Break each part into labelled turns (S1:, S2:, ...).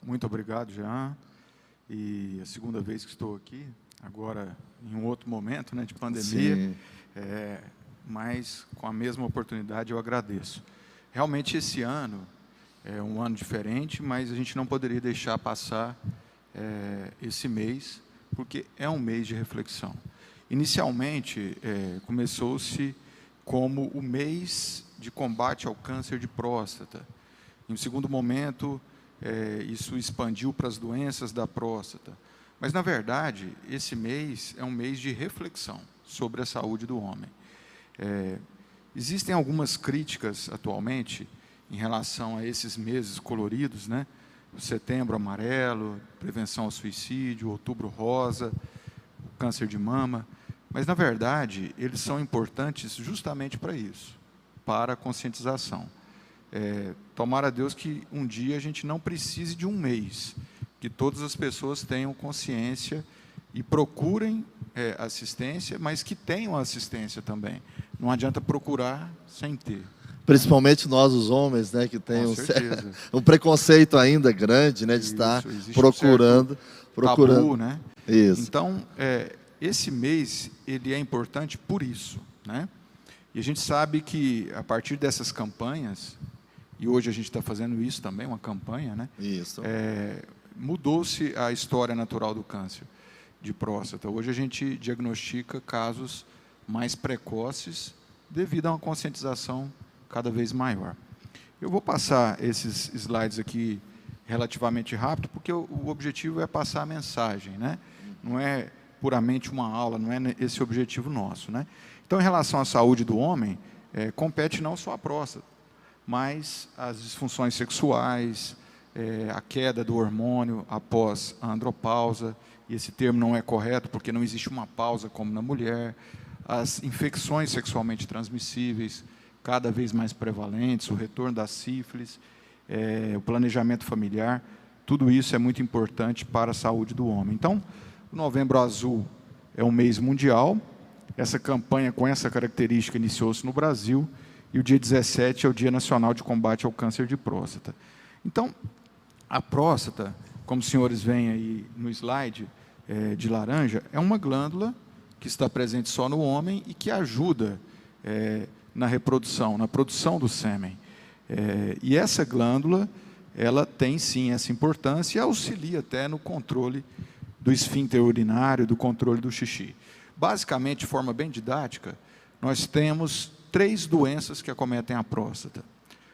S1: Muito obrigado, Jean. E a segunda vez que estou aqui, agora em um outro momento, né, de pandemia, mas com a mesma oportunidade eu agradeço. Realmente esse ano é um ano diferente, mas a gente não poderia deixar passar esse mês, porque é um mês de reflexão. Inicialmente, começou-se como o mês de combate ao câncer de próstata. Em um segundo momento, isso expandiu para as doenças da próstata. Mas, na verdade, esse mês é um mês de reflexão sobre a saúde do homem. Existem algumas críticas, atualmente, em relação a esses meses coloridos, né? O setembro amarelo, prevenção ao suicídio, outubro rosa, o câncer de mama. Mas, na verdade, eles são importantes justamente para isso, para a conscientização. Tomara a Deus que um dia a gente não precise de um mês, que todas as pessoas tenham consciência e procurem assistência, mas que tenham assistência também. Não adianta procurar sem ter.
S2: Principalmente nós, os homens, né, que tem um preconceito ainda grande, né, de estar procurando.
S1: Tabu, né?
S2: Isso.
S1: Então, esse mês ele é importante por isso, né? E a gente sabe que, a partir dessas campanhas, e hoje a gente está fazendo isso também, uma campanha, né?
S2: Isso.
S1: Mudou-se a história natural do câncer de próstata. Hoje a gente diagnostica casos mais precoces devido a uma conscientização cada vez maior. Eu vou passar esses slides aqui relativamente rápido, porque o objetivo é passar a mensagem, né? Não é puramente uma aula, não é esse o objetivo nosso, né? Então, em relação à saúde do homem, compete não só a próstata, mas as disfunções sexuais, a queda do hormônio após a andropausa, e esse termo não é correto porque não existe uma pausa como na mulher, as infecções sexualmente transmissíveis, cada vez mais prevalentes, o retorno da sífilis, o planejamento familiar, tudo isso é muito importante para a saúde do homem. Então, o Novembro Azul é um mês mundial, essa campanha com essa característica iniciou-se no Brasil, e o dia 17 é o Dia Nacional de Combate ao Câncer de Próstata. Então, a próstata, como os senhores veem aí no slide de laranja, é uma glândula que está presente só no homem e que ajuda na reprodução, na produção do sêmen. E essa glândula, ela tem sim essa importância e auxilia até no controle do esfíncter urinário, do controle do xixi. Basicamente, de forma bem didática, nós temos 3 doenças que acometem a próstata.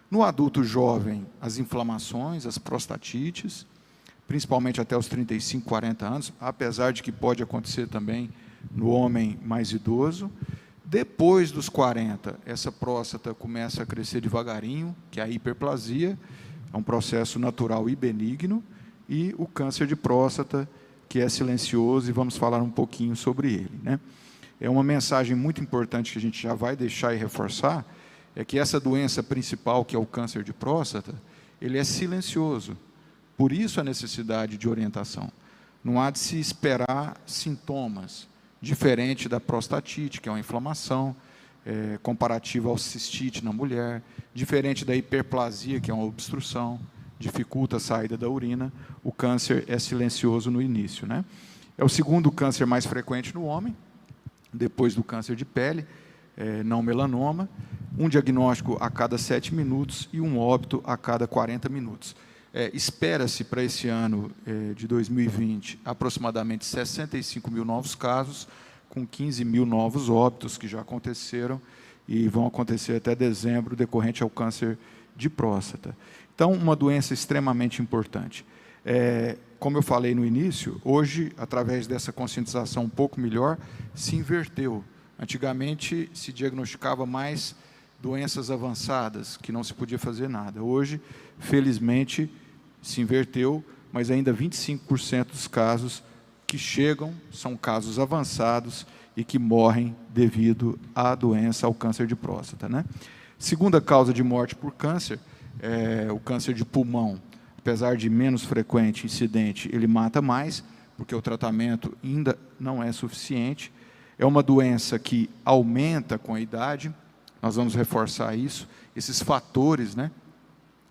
S1: No adulto jovem, as inflamações, as prostatites, principalmente até os 35, 40 anos, apesar de que pode acontecer também no homem mais idoso. Depois dos 40, essa próstata começa a crescer devagarinho, que é a hiperplasia, é um processo natural e benigno, e o câncer de próstata, que é silencioso, e vamos falar um pouquinho sobre ele, né? É uma mensagem muito importante que a gente já vai deixar e reforçar, é que essa doença principal, que é o câncer de próstata, ele é silencioso. Por isso a necessidade de orientação. Não há de se esperar sintomas, diferente da prostatite, que é uma inflamação, comparativa ao cistite na mulher, diferente da hiperplasia, que é uma obstrução, dificulta a saída da urina, o câncer é silencioso no início, né? É o segundo câncer mais frequente no homem, depois do câncer de pele, não melanoma, um diagnóstico a cada 7 minutos e um óbito a cada 40 minutos. Espera-se para esse ano de 2020 aproximadamente 65 mil novos casos, com 15 mil novos óbitos que já aconteceram e vão acontecer até dezembro, decorrente ao câncer de próstata. Então, uma doença extremamente importante. Como eu falei no início, hoje, através dessa conscientização um pouco melhor, se inverteu. Antigamente, se diagnosticava mais doenças avançadas, que não se podia fazer nada. Hoje, felizmente, se inverteu, mas ainda 25% dos casos que chegam são casos avançados e que morrem devido à doença, ao câncer de próstata, né? Segunda causa de morte por câncer é o câncer de pulmão. Apesar de menos frequente incidente, ele mata mais, porque o tratamento ainda não é suficiente. É uma doença que aumenta com a idade, nós vamos reforçar isso, esses fatores, né,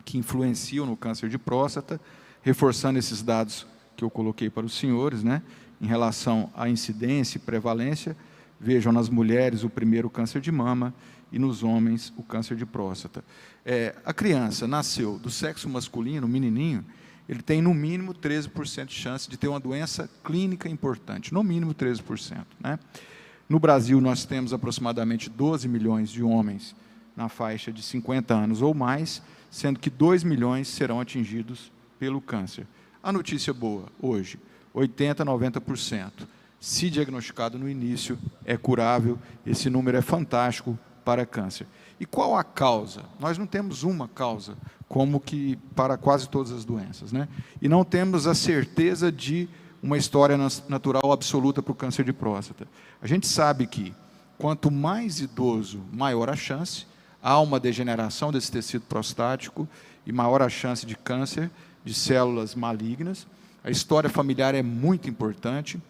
S1: que influenciam no câncer de próstata, reforçando esses dados que eu coloquei para os senhores, né, em relação à incidência e prevalência, vejam nas mulheres o primeiro câncer de mama e nos homens o câncer de próstata. A criança nasceu do sexo masculino, o menininho, ele tem no mínimo 13% de chance de ter uma doença clínica importante, no mínimo 13%. Né? No Brasil, nós temos aproximadamente 12 milhões de homens na faixa de 50 anos ou mais, sendo que 2 milhões serão atingidos pelo câncer. A notícia boa, hoje, 80% a 90%. Se diagnosticado no início, é curável. Esse número é fantástico para câncer. E qual a causa? Nós não temos uma causa, como que para quase todas as doenças, né? E não temos a certeza de uma história natural absoluta para o câncer de próstata. A gente sabe que, quanto mais idoso, maior a chance, há uma degeneração desse tecido prostático e maior a chance de câncer, de células malignas. A história familiar é muito importante.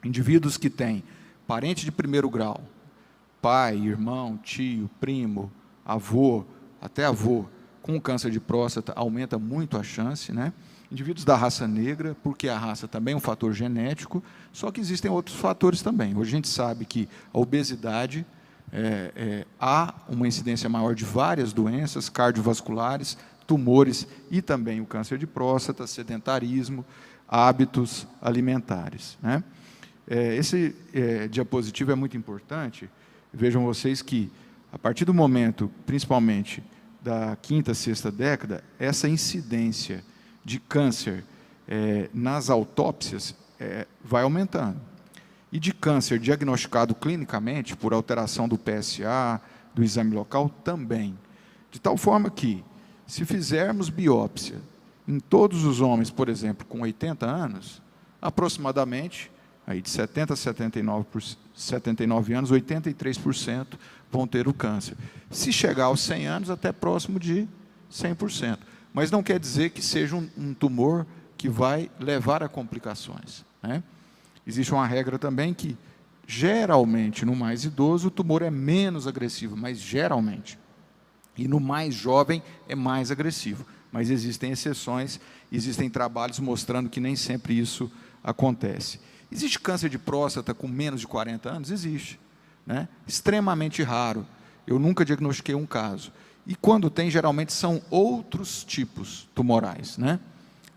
S1: Indivíduos que têm parente de primeiro grau, pai, irmão, tio, primo, avô, até avô, com câncer de próstata, aumenta muito a chance, né? Indivíduos da raça negra, porque a raça também é um fator genético, só que existem outros fatores também. Hoje a gente sabe que a obesidade, há uma incidência maior de várias doenças cardiovasculares, tumores e também o câncer de próstata, sedentarismo, hábitos alimentares, né? Esse diapositivo é muito importante. Vejam vocês que, a partir do momento, principalmente da quinta, sexta década, essa incidência de câncer nas autópsias vai aumentando. E de câncer diagnosticado clinicamente, por alteração do PSA, do exame local, também. De tal forma que, se fizermos biópsia em todos os homens, por exemplo, com 80 anos, aproximadamente, aí de 70 a 79 anos, 83% vão ter o câncer. Se chegar aos 100 anos, até próximo de 100%. Mas não quer dizer que seja um tumor que vai levar a complicações, né? Existe uma regra também que, geralmente, no mais idoso, o tumor é menos agressivo, mas geralmente. E no mais jovem é mais agressivo. Mas existem exceções, existem trabalhos mostrando que nem sempre isso acontece. Existe câncer de próstata com menos de 40 anos? Existe, né? Extremamente raro. Eu nunca diagnostiquei um caso. E quando tem, geralmente são outros tipos tumorais, né?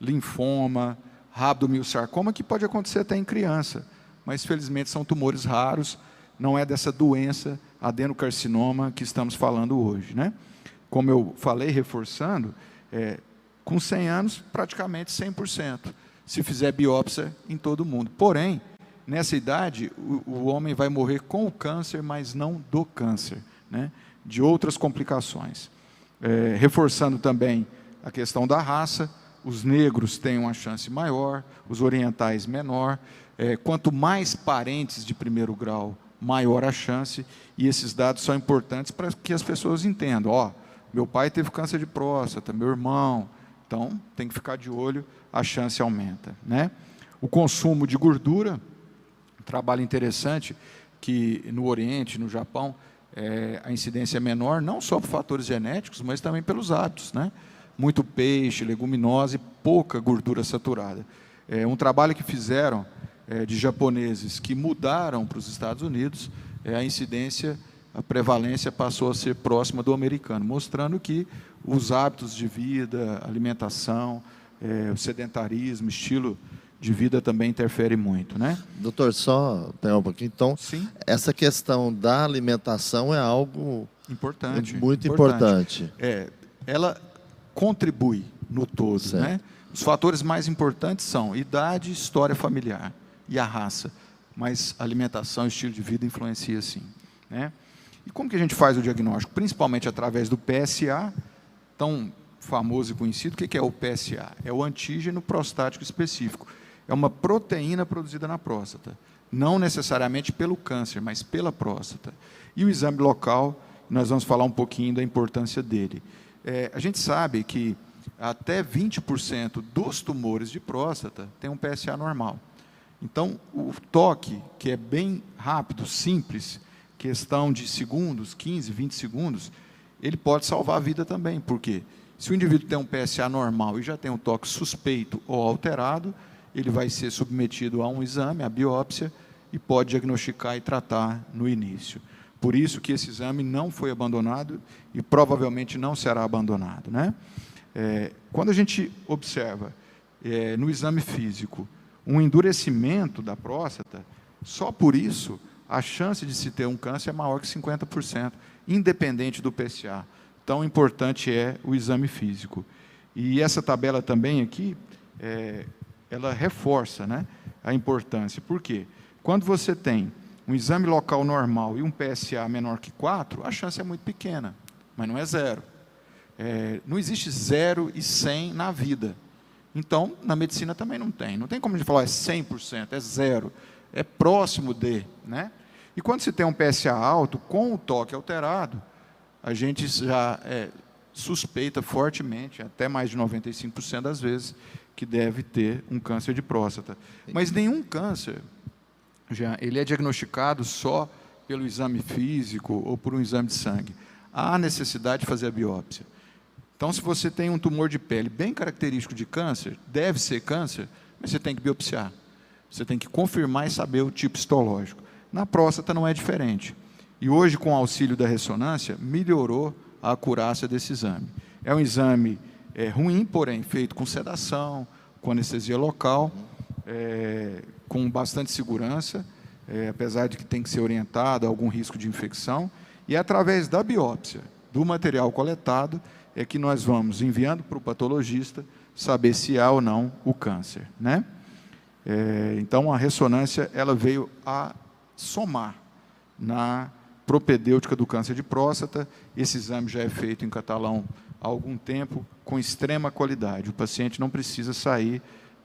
S1: Linfoma, rabdomiossarcoma, que pode acontecer até em criança, mas felizmente são tumores raros, não é dessa doença adenocarcinoma que estamos falando hoje, né? Como eu falei, reforçando, com 100 anos, praticamente 100%, se fizer biópsia em todo mundo. Porém, nessa idade, o homem vai morrer com o câncer, mas não do câncer, né? De outras complicações. Reforçando também a questão da raça, os negros têm uma chance maior, os orientais menor. Quanto mais parentes de primeiro grau, maior a chance, e esses dados são importantes para que as pessoas entendam. Ó, meu pai teve câncer de próstata, meu irmão, então tem que ficar de olho, a chance aumenta, né? O consumo de gordura, um trabalho interessante, que no Oriente, no Japão, a incidência é menor, não só por fatores genéticos, mas também pelos hábitos, né? Muito peixe, leguminosa e pouca gordura saturada. Um trabalho que fizeram de japoneses que mudaram para os Estados Unidos, a incidência, a prevalência passou a ser próxima do americano, mostrando que os hábitos de vida, alimentação, o sedentarismo, estilo de vida também interfere muito, né?
S2: Doutor, só tem um pouquinho. Então,
S1: sim,
S2: essa questão da alimentação é algo
S1: importante,
S2: muito importante.
S1: Ela contribui no todo,
S2: certo,
S1: né? Os fatores mais importantes são idade, história familiar e a raça, mas alimentação e estilo de vida influencia sim, né? E como que a gente faz o diagnóstico? Principalmente através do PSA, tão famoso e conhecido. O que é o PSA? É o antígeno prostático específico. É uma proteína produzida na próstata, não necessariamente pelo câncer, mas pela próstata. E o exame local, nós vamos falar um pouquinho da importância dele. A gente sabe que até 20% dos tumores de próstata tem um PSA normal. Então, o toque, que é bem rápido, simples, questão de segundos, 15, 20 segundos, ele pode salvar a vida também, porque Se o indivíduo tem um PSA normal e já tem um toque suspeito ou alterado, ele vai ser submetido a um exame, a biópsia, e pode diagnosticar e tratar no início. Por isso que esse exame não foi abandonado e provavelmente não será abandonado, né? Quando a gente observa no exame físico um endurecimento da próstata, só por isso a chance de se ter um câncer é maior que 50%, independente do PSA. Tão importante é o exame físico. E essa tabela também aqui, ela reforça, né, a importância. Por quê? Quando você tem um exame local normal e um PSA menor que 4, a chance é muito pequena, mas não é zero. Não existe 0 e 100 na vida. Então, na medicina também não tem. Não tem como a gente falar 100%, é zero. É próximo de, né? E quando se tem um PSA alto, com o toque alterado, a gente já suspeita fortemente, até mais de 95% das vezes, que deve ter um câncer de próstata. Mas nenhum câncer, ele é diagnosticado só pelo exame físico ou por um exame de sangue. Há necessidade de fazer a biópsia. Então, se você tem um tumor de pele bem característico de câncer, deve ser câncer, mas você tem que biopsiar. Você tem que confirmar e saber o tipo histológico. Na próstata não é diferente. E hoje, com o auxílio da ressonância, melhorou a acurácia desse exame. É um exame ruim, porém, feito com sedação, com anestesia local, com bastante segurança, apesar de que tem que ser orientado a algum risco de infecção, e é através da biópsia, do material coletado, é que nós vamos enviando para o patologista saber se há ou não o câncer, né? Então, a ressonância ela veio a somar na propedêutica do câncer de próstata. Esse exame já é feito em Catalão há algum tempo, com extrema qualidade. O paciente não precisa sair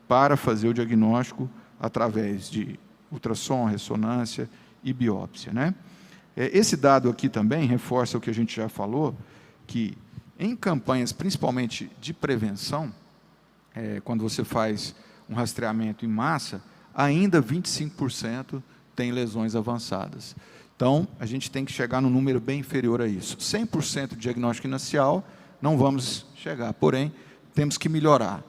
S1: para fazer o diagnóstico através de ultrassom, ressonância e biópsia, né? Esse dado aqui também reforça o que a gente já falou, que em campanhas, principalmente de prevenção, quando você faz um rastreamento em massa, ainda 25% tem lesões avançadas. Então, a gente tem que chegar num número bem inferior a isso. 100% de diagnóstico inicial, não vamos chegar, porém, temos que melhorar.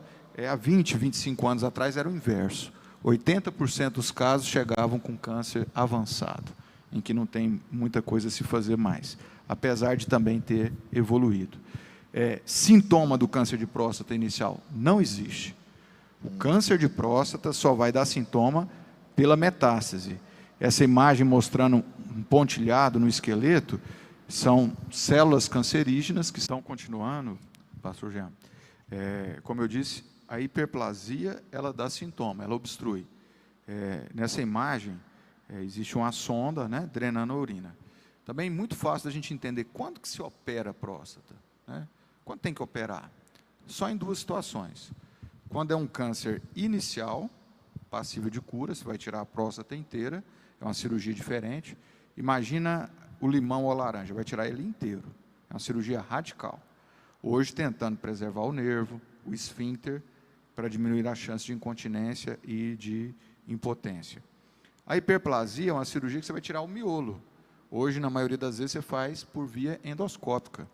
S1: Há 20, 25 anos atrás era o inverso. 80% dos casos chegavam com câncer avançado, em que não tem muita coisa a se fazer mais, apesar de também ter evoluído. Sintoma do câncer de próstata inicial não existe. O câncer de próstata só vai dar sintoma pela metástase. Essa imagem mostrando um pontilhado no esqueleto são células cancerígenas que estão continuando, pastor Jean. Como eu disse, a hiperplasia ela dá sintoma, ela obstrui. Nessa imagem existe uma sonda, né, drenando a urina. Também muito fácil da gente entender quando que se opera a próstata, né? Quando tem que operar? Só em duas situações. Quando é um câncer inicial, passível de cura, você vai tirar a próstata inteira, é uma cirurgia diferente. Imagina o limão ou a laranja, vai tirar ele inteiro. É uma cirurgia radical. Hoje, tentando preservar o nervo, o esfíncter, para diminuir a chance de incontinência e de impotência. A hiperplasia é uma cirurgia que você vai tirar o miolo. Hoje, na maioria das vezes, você faz por via endoscópica,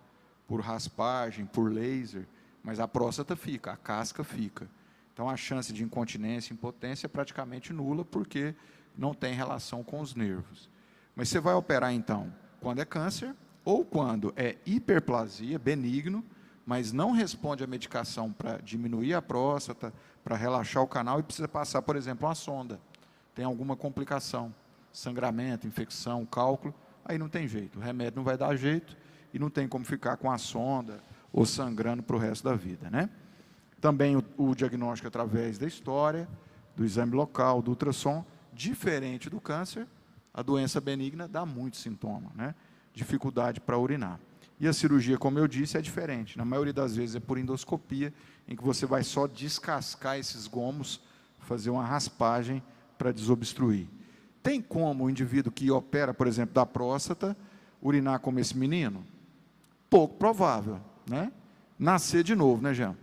S1: por raspagem, por laser, mas a próstata fica, a casca fica. Então, a chance de incontinência e impotência é praticamente nula, porque não tem relação com os nervos. Mas você vai operar, então, quando é câncer, ou quando é hiperplasia, benigno, mas não responde à medicação para diminuir a próstata, para relaxar o canal, e precisa passar, por exemplo, uma sonda. Tem alguma complicação, sangramento, infecção, cálculo, aí não tem jeito, o remédio não vai dar jeito, e não tem como ficar com a sonda ou sangrando para o resto da vida, né? Também o diagnóstico através da história, do exame local, do ultrassom, diferente do câncer, a doença benigna dá muito sintoma, né? Dificuldade para urinar. E a cirurgia, como eu disse, é diferente. Na maioria das vezes é por endoscopia, em que você vai só descascar esses gomos, fazer uma raspagem para desobstruir. Tem como o indivíduo que opera, por exemplo, da próstata, urinar como esse menino? Pouco provável, né? Nascer de novo, né, Jean?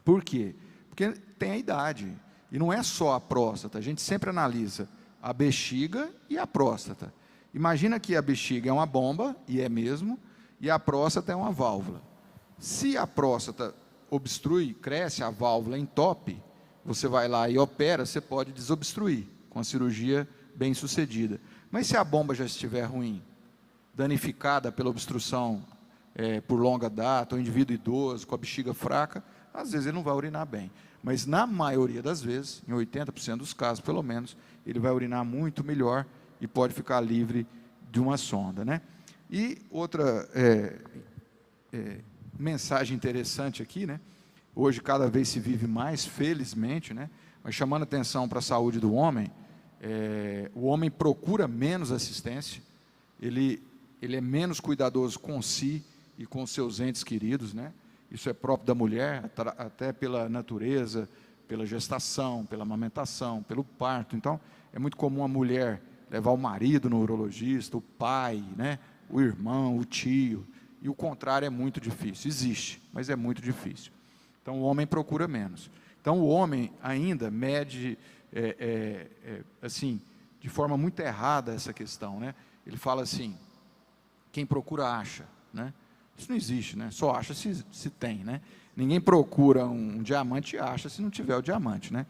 S1: Por quê? Porque tem a idade. E não é só a próstata. A gente sempre analisa a bexiga e a próstata. Imagina que a bexiga é uma bomba, e é mesmo, e a próstata é uma válvula. Se a próstata obstrui, cresce, a válvula entope, você vai lá e opera, você pode desobstruir com a cirurgia bem sucedida. Mas se a bomba já estiver ruim, danificada pela obstrução por longa data, o indivíduo idoso, com a bexiga fraca, às vezes ele não vai urinar bem. Mas na maioria das vezes, em 80% dos casos pelo menos, ele vai urinar muito melhor e pode ficar livre de uma sonda, né? E outra mensagem interessante aqui, né? Hoje cada vez se vive mais, felizmente, né? Mas chamando atenção para a saúde do homem, o homem procura menos assistência, ele é menos cuidadoso com si e com seus entes queridos, né? Isso é próprio da mulher, até pela natureza, pela gestação, pela amamentação, pelo parto. Então, é muito comum a mulher levar o marido no urologista, o pai, né? O irmão, o tio, e o contrário é muito difícil. Existe, mas é muito difícil. Então, o homem procura menos. Então, o homem ainda mede, assim, de forma muito errada essa questão, né? Ele fala assim, quem procura acha, né? Isso não existe, né? Só acha se tem, né? Ninguém procura um diamante e acha se não tiver o diamante, né?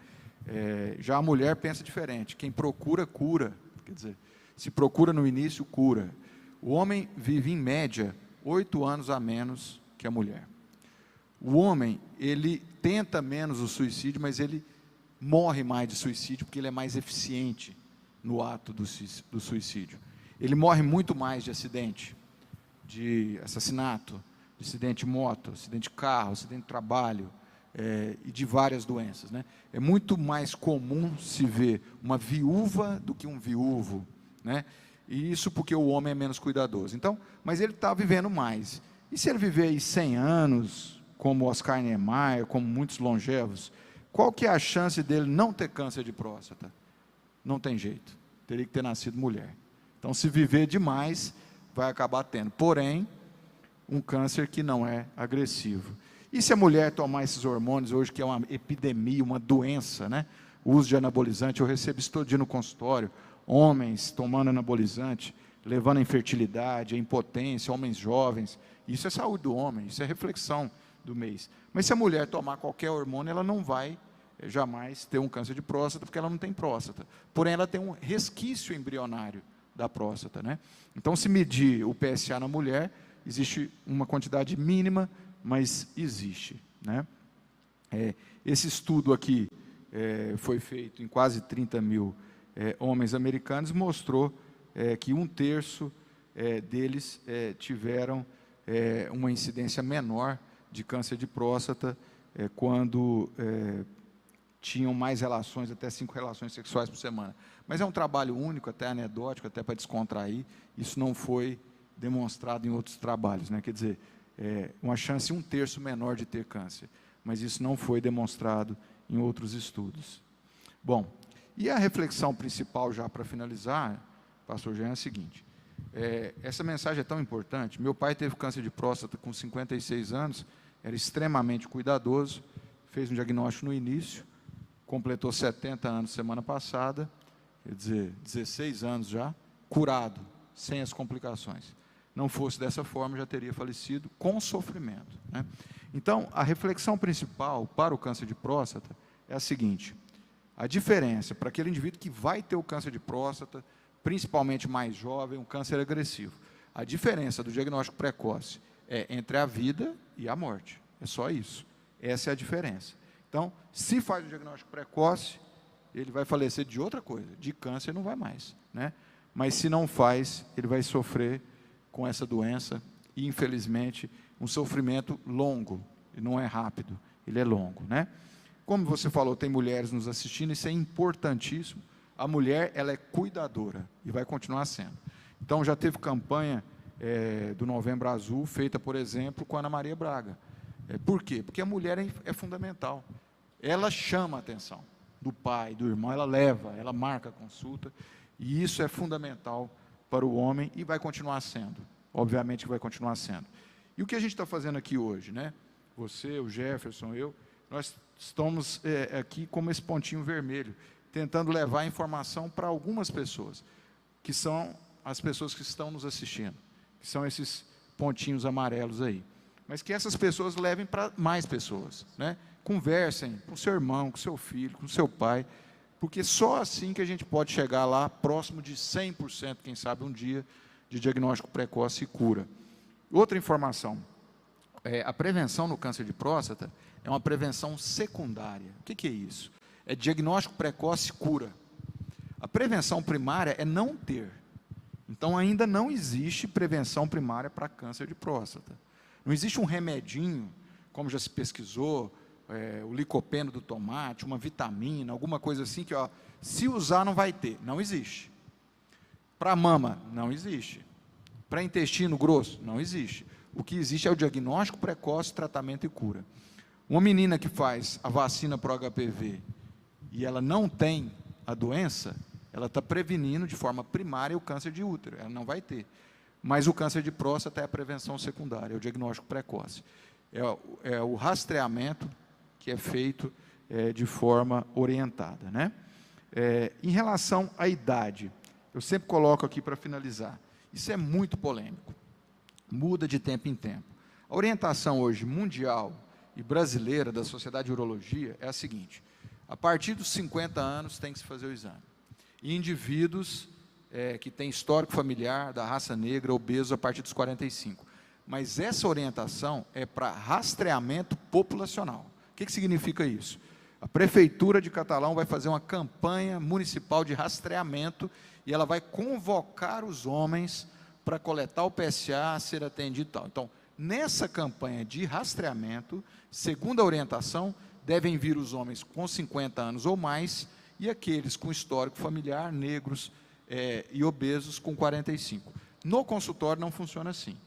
S1: Já a mulher pensa diferente. Quem procura, cura. Quer dizer, se procura no início, cura. O homem vive, em média, 8 anos a menos que a mulher. O homem, ele tenta menos o suicídio, mas ele morre mais de suicídio porque ele é mais eficiente no ato do suicídio. Ele morre muito mais de acidente, de assassinato, de acidente de moto, acidente de carro, acidente de trabalho, e de várias doenças, né? É muito mais comum se ver uma viúva do que um viúvo, né? E isso porque o homem é menos cuidadoso. Então, mas ele está vivendo mais. E se ele viver aí 100 anos, como Oscar Niemeyer, como muitos longevos, qual que é a chance dele não ter câncer de próstata? Não tem jeito. Teria que ter nascido mulher. Então, se viver demais, vai acabar tendo. Porém, um câncer que não é agressivo. E se a mulher tomar esses hormônios hoje, que é uma epidemia, uma doença, né? O uso de anabolizante, eu recebo isso todo dia no consultório, homens tomando anabolizante, levando a infertilidade, a impotência, homens jovens. Isso é saúde do homem, isso é reflexão do mês. Mas se a mulher tomar qualquer hormônio, ela não vai jamais ter um câncer de próstata, porque ela não tem próstata. Porém, ela tem um resquício embrionário da próstata, né? Então, se medir o PSA na mulher, existe uma quantidade mínima, mas existe, né? Esse estudo aqui foi feito em quase 30 mil homens americanos, mostrou que 1/3 deles tiveram uma incidência menor de câncer de próstata quando tinham mais relações, até 5 relações sexuais por semana. Mas é um trabalho único, até anedótico, até para descontrair. Isso não foi demonstrado em outros trabalhos, né? Quer dizer, uma chance 1/3 menor de ter câncer, mas isso não foi demonstrado em outros estudos. Bom, e a reflexão principal, já para finalizar, pastor Jean, é a seguinte: essa mensagem é tão importante. Meu pai teve câncer de próstata com 56 anos, era extremamente cuidadoso, fez um diagnóstico no início, completou 70 anos semana passada, quer dizer, 16 anos já, curado, sem as complicações. Não fosse dessa forma, já teria falecido com sofrimento, né? Então, a reflexão principal para o câncer de próstata é a seguinte: a diferença para aquele indivíduo que vai ter o câncer de próstata, principalmente mais jovem, um câncer agressivo, a diferença do diagnóstico precoce é entre a vida e a morte. É só isso. Essa é a diferença. Então, se faz o diagnóstico precoce, ele vai falecer de outra coisa, de câncer não vai mais, né? Mas se não faz, ele vai sofrer com essa doença e, infelizmente, um sofrimento longo, e não é rápido, ele é longo, né? Como você falou, tem mulheres nos assistindo, isso é importantíssimo. A mulher, ela é cuidadora e vai continuar sendo. Então, já teve campanha do Novembro Azul, feita, por exemplo, com a Ana Maria Braga. Por quê? Porque a mulher é fundamental. Ela chama a atenção do pai, do irmão, ela leva, ela marca a consulta, e isso é fundamental para o homem e vai continuar sendo. Obviamente que vai continuar sendo. E o que a gente está fazendo aqui hoje, né? Você, o Jefferson, eu, nós estamos aqui como esse pontinho vermelho, tentando levar a informação para algumas pessoas, que são as pessoas que estão nos assistindo, que são esses pontinhos amarelos aí. mas que essas pessoas levem para mais pessoas, né? Conversem com o seu irmão, com o seu filho, com o seu pai, porque só assim que a gente pode chegar lá próximo de 100%, quem sabe um dia, de diagnóstico precoce e cura. Outra informação, a prevenção no câncer de próstata é uma prevenção secundária. O que é isso? É diagnóstico precoce e cura. A prevenção primária é não ter. Então, ainda não existe prevenção primária para câncer de próstata. Não existe um remedinho, como já se pesquisou, o licopeno do tomate, uma vitamina, alguma coisa assim, que se usar não vai ter. Não existe. Para mama, não existe. Para intestino grosso, não existe. O que existe é o diagnóstico precoce, tratamento e cura. Uma menina que faz a vacina para o HPV e ela não tem a doença, ela está prevenindo de forma primária o câncer de útero, ela não vai ter. Mas o câncer de próstata é a prevenção secundária, é o diagnóstico precoce. É o rastreamento que é feito de forma orientada, né? Em relação à idade, eu sempre coloco aqui para finalizar, isso é muito polêmico, muda de tempo em tempo. A orientação hoje mundial e brasileira da Sociedade de Urologia é a seguinte: a partir dos 50 anos tem que se fazer o exame. E indivíduos que têm histórico familiar da raça negra, obesos a partir dos 45. Mas essa orientação é para rastreamento populacional. O que significa isso? A Prefeitura de Catalão vai fazer uma campanha municipal de rastreamento e ela vai convocar os homens para coletar o PSA, ser atendido e tal. Então, nessa campanha de rastreamento, segundo a orientação, devem vir os homens com 50 anos ou mais e aqueles com histórico familiar, negros e obesos com 45. No consultório não funciona assim.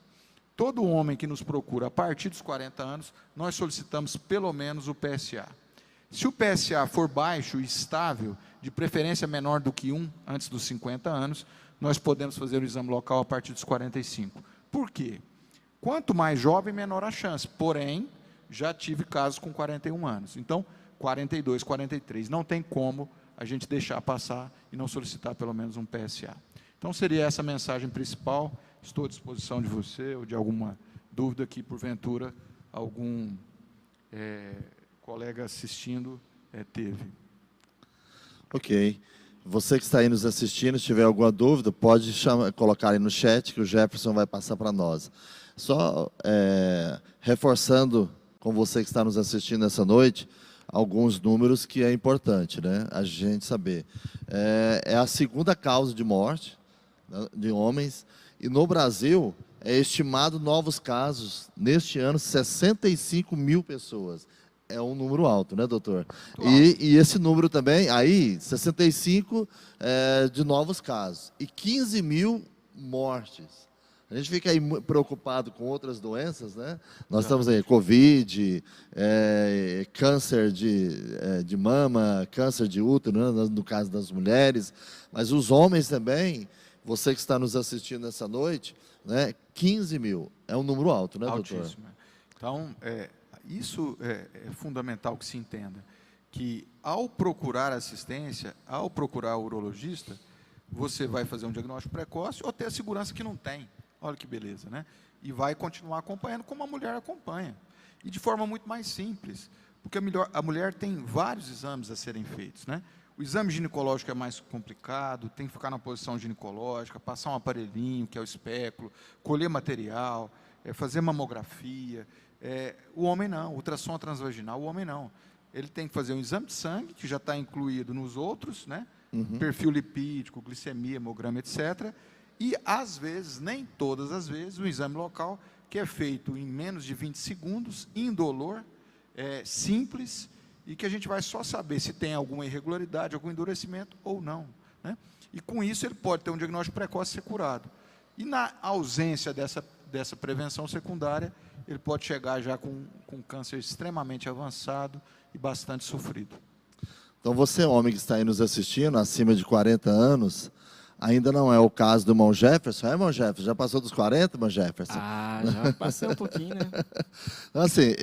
S1: Todo homem que nos procura a partir dos 40 anos, nós solicitamos pelo menos o PSA. Se o PSA for baixo e estável, de preferência menor do que 1 antes dos 50 anos, nós podemos fazer o exame local a partir dos 45. Por quê? Quanto mais jovem, menor a chance. Porém, já tive casos com 41 anos. Então, 42, 43. Não tem como a gente deixar passar e não solicitar pelo menos um PSA. Então, seria essa a mensagem principal. Estou à disposição de você ou de alguma dúvida que, porventura, algum colega assistindo teve.
S2: Ok. Você que está aí nos assistindo, se tiver alguma dúvida, pode colocar aí no chat, que o Jefferson vai passar para nós. Só reforçando com você que está nos assistindo essa noite, alguns números que é importante, né, a gente saber. É a segunda causa de morte, né, de homens, e no Brasil é estimado novos casos, neste ano, 65 mil pessoas. É um número alto, né, doutor? E esse número também, aí, 65 de novos casos. E 15 mil mortes. A gente fica aí preocupado com outras doenças, né? Nós estamos aí, Covid, câncer de mama, câncer de útero, né, no caso das mulheres. Mas os homens também, você que está nos assistindo essa noite, né, 15 mil. É um número alto, né, doutor?
S1: Altíssimo. Então, isso é fundamental que se entenda, que ao procurar assistência, ao procurar o urologista, você vai fazer um diagnóstico precoce ou ter a segurança que não tem. Olha que beleza, né? E vai continuar acompanhando como a mulher acompanha. E de forma muito mais simples, porque a mulher tem vários exames a serem feitos, né? O exame ginecológico é mais complicado, tem que ficar na posição ginecológica, passar um aparelhinho, que é o espéculo, colher material, fazer mamografia. O homem não, ultrassom transvaginal, o homem não. Ele tem que fazer um exame de sangue, que já está incluído nos outros, né? Perfil lipídico, glicemia, hemograma, etc. E, às vezes, nem todas as vezes, um exame local, que é feito em menos de 20 segundos, indolor, simples, e que a gente vai só saber se tem alguma irregularidade, algum endurecimento ou não, né? E, com isso, ele pode ter um diagnóstico precoce e ser curado. E, na ausência dessa prevenção secundária, ele pode chegar já com câncer extremamente avançado e bastante sofrido.
S2: Então, você, homem que está aí nos assistindo, acima de 40 anos, ainda não é o caso do irmão Jefferson. Irmão Jefferson? Já passou dos 40, irmão Jefferson?
S3: Já passei um pouquinho, né?
S2: Então, assim,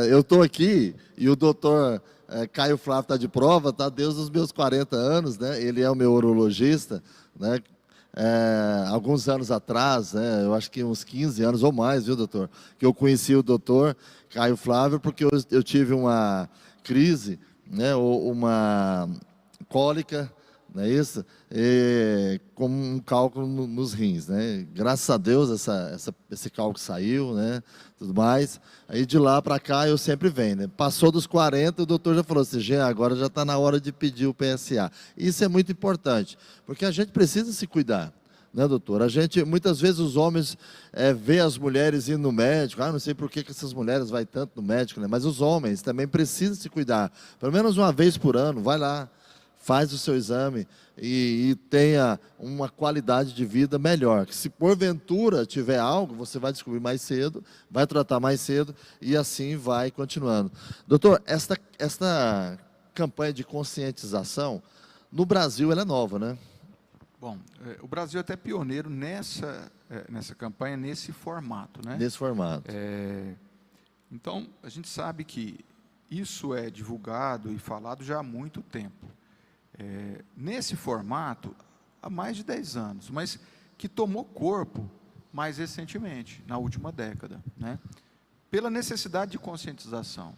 S2: eu estou aqui e o doutor Caio Flávio está de prova, tá? Desde os meus 40 anos, né? Ele é o meu urologista, né? alguns anos atrás, né, eu acho que uns 15 anos ou mais, viu, doutor? Que eu conheci o doutor Caio Flávio, porque eu tive uma crise, né, ou uma cólica, não é isso? Com um cálculo nos rins, né? Graças a Deus esse cálculo saiu, né? Tudo mais. Aí de lá para cá eu sempre venho, né? Passou dos 40, o doutor já falou assim, Jean, agora já está na hora de pedir o PSA. Isso é muito importante, porque a gente precisa se cuidar. Né, doutor? A gente, muitas vezes os homens vê as mulheres indo no médico, não sei por que essas mulheres vão tanto no médico, né? Mas os homens também precisam se cuidar, pelo menos uma vez por ano, vai lá, faz o seu exame e tenha uma qualidade de vida melhor. Que se porventura tiver algo, você vai descobrir mais cedo, vai tratar mais cedo e assim vai continuando. Doutor, esta campanha de conscientização, no Brasil ela é nova, né?
S1: Bom, o Brasil é até pioneiro nessa campanha, nesse formato, né?
S2: Nesse formato.
S1: Então, a gente sabe que isso é divulgado e falado já há muito tempo. Nesse formato, há mais de 10 anos, mas que tomou corpo mais recentemente, na última década, né? Pela necessidade de conscientização.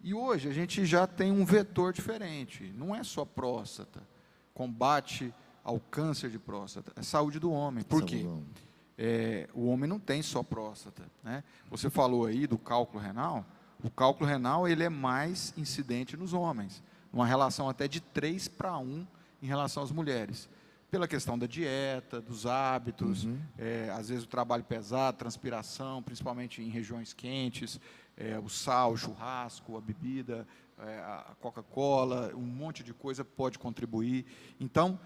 S1: E hoje a gente já tem um vetor diferente, não é só próstata, combate ao câncer de próstata, é saúde do homem. Por quê? O homem não tem só próstata, né? Você falou aí do cálculo renal, o cálculo renal ele é mais incidente nos homens, uma relação até de 3:1 em relação às mulheres, pela questão da dieta, dos hábitos, às vezes o trabalho pesado, transpiração, principalmente em regiões quentes, o sal, o churrasco, a bebida, a Coca-Cola, um monte de coisa pode contribuir. Então,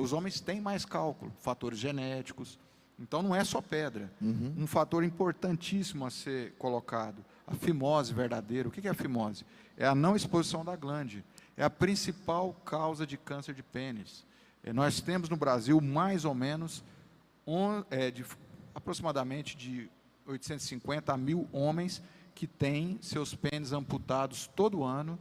S1: os homens têm mais cálculo, fatores genéticos. Então, não é só pedra. Um fator importantíssimo a ser colocado, a fimose verdadeira. O que é a fimose? É a não exposição da glande. É a principal causa de câncer de pênis. Nós temos no Brasil mais ou menos aproximadamente de 850 a 1.000 homens que têm seus pênis amputados todo ano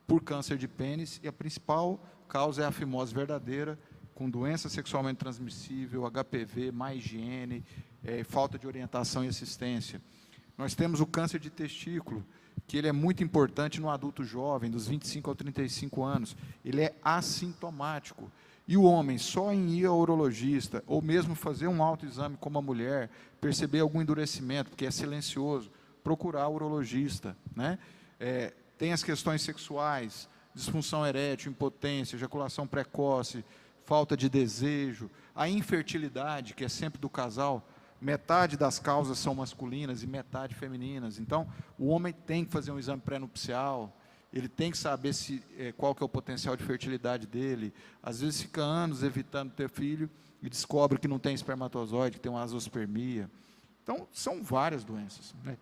S1: por câncer de pênis, e a principal causa é a fimose verdadeira, com doença sexualmente transmissível, HPV, má higiene, falta de orientação e assistência. Nós temos o câncer de testículo, que ele é muito importante no adulto jovem, dos 25 aos 35 anos. Ele é assintomático. E o homem, só em ir ao urologista, ou mesmo fazer um autoexame como a mulher, perceber algum endurecimento, porque é silencioso, procurar o urologista, né? Tem as questões sexuais, disfunção erétil, impotência, ejaculação precoce, falta de desejo, a infertilidade, que é sempre do casal. Metade das causas são masculinas e metade femininas. Então, o homem tem que fazer um exame pré-nupcial, ele tem que saber qual que é o potencial de fertilidade dele. Às vezes fica anos evitando ter filho e descobre que não tem espermatozoide, que tem uma azospermia. Então, são várias doenças, né?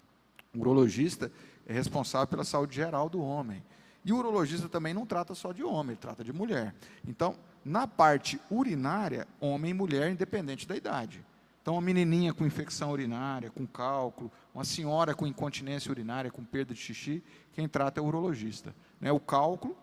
S1: O urologista é responsável pela saúde geral do homem. E o urologista também não trata só de homem, ele trata de mulher. Então, na parte urinária, homem e mulher, independente da idade. Então, uma menininha com infecção urinária, com cálculo, uma senhora com incontinência urinária, com perda de xixi, quem trata é o urologista, né? O cálculo,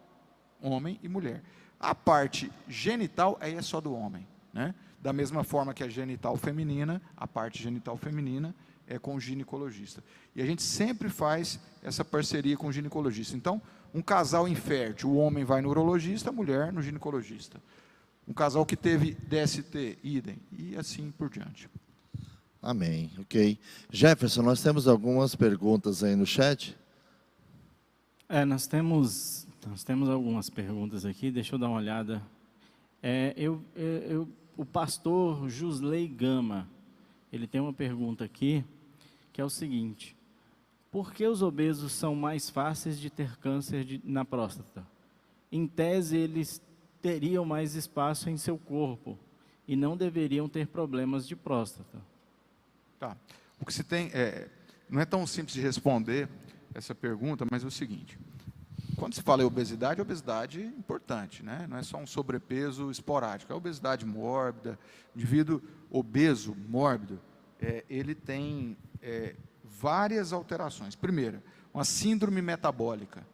S1: homem e mulher. A parte genital, aí é só do homem, né? Da mesma forma que a genital feminina, a parte genital feminina é com o ginecologista. E a gente sempre faz essa parceria com o ginecologista. Então, um casal infértil, o homem vai no urologista, a mulher no ginecologista. Um casal que teve DST, idem, e assim por diante.
S2: Amém, ok. Jefferson, nós temos algumas perguntas aí no chat.
S3: Nós temos algumas perguntas aqui, deixa eu dar uma olhada. O pastor Jusley Gama, ele tem uma pergunta aqui, que é o seguinte: por que os obesos são mais fáceis de ter câncer na próstata? Em tese, eles teriam mais espaço em seu corpo e não deveriam ter problemas de próstata.
S1: Tá. O que se tem não é tão simples de responder essa pergunta, mas é o seguinte: quando se fala em obesidade, obesidade é importante, né? Não é só um sobrepeso esporádico, é obesidade mórbida. O indivíduo obeso, mórbido, ele tem várias alterações. Primeiro, uma síndrome metabólica,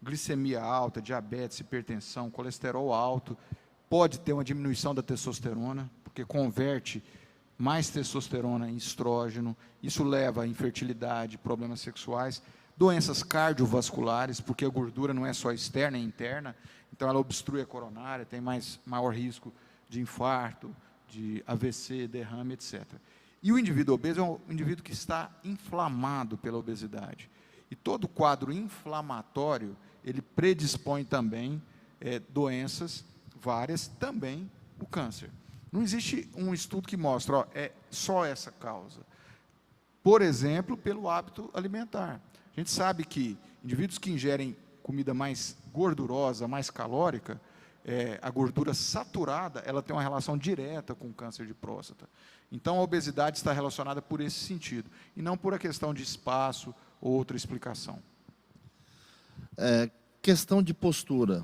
S1: glicemia alta, diabetes, hipertensão, colesterol alto, pode ter uma diminuição da testosterona, porque converte mais testosterona em estrógeno, isso leva à infertilidade, problemas sexuais, doenças cardiovasculares, porque a gordura não é só externa, é interna, então ela obstrui a coronária, tem maior risco de infarto, de AVC, derrame, etc. E o indivíduo obeso é um indivíduo que está inflamado pela obesidade. E todo quadro inflamatório, ele predispõe também doenças várias, também o câncer. Não existe um estudo que mostre, é só essa causa. Por exemplo, pelo hábito alimentar. A gente sabe que indivíduos que ingerem comida mais gordurosa, mais calórica, a gordura saturada, ela tem uma relação direta com o câncer de próstata. Então, a obesidade está relacionada por esse sentido, e não por a questão de espaço ou outra explicação.
S2: Questão de postura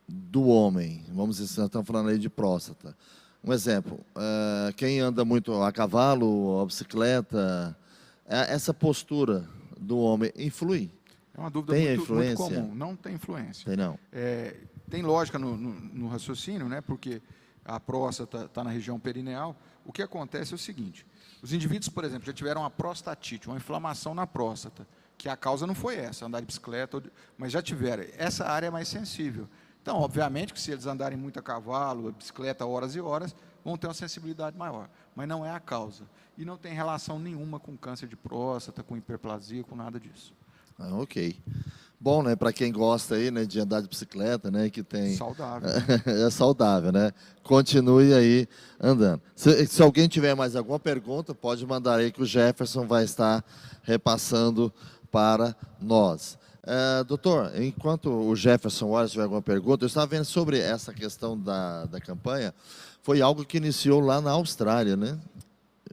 S2: do homem, vamos dizer, nós estamos falando aí de próstata. Um exemplo, quem anda muito a cavalo, a bicicleta, essa postura do homem influi?
S1: É uma dúvida muito comum. Não tem influência.
S2: Tem não.
S1: Tem lógica no raciocínio, né? Porque a próstata está na região perineal. O que acontece é o seguinte: os indivíduos, por exemplo, já tiveram uma prostatite, uma inflamação na próstata, que a causa não foi essa, andar de bicicleta, mas já tiveram. Essa área é mais sensível. Então, obviamente, que se eles andarem muito a cavalo, a bicicleta, horas e horas, vão ter uma sensibilidade maior. Mas não é a causa. E não tem relação nenhuma com câncer de próstata, com hiperplasia, com nada disso.
S2: Ok. Bom, né, para quem gosta aí, né, de andar de bicicleta, né, que tem...
S1: Saudável.
S2: É saudável, né? Continue aí andando. Se alguém tiver mais alguma pergunta, pode mandar aí que o Jefferson vai estar repassando para nós. Doutor, enquanto o Jefferson olha, se tiver alguma pergunta, eu estava vendo sobre essa questão da campanha, foi algo que iniciou lá na Austrália, né?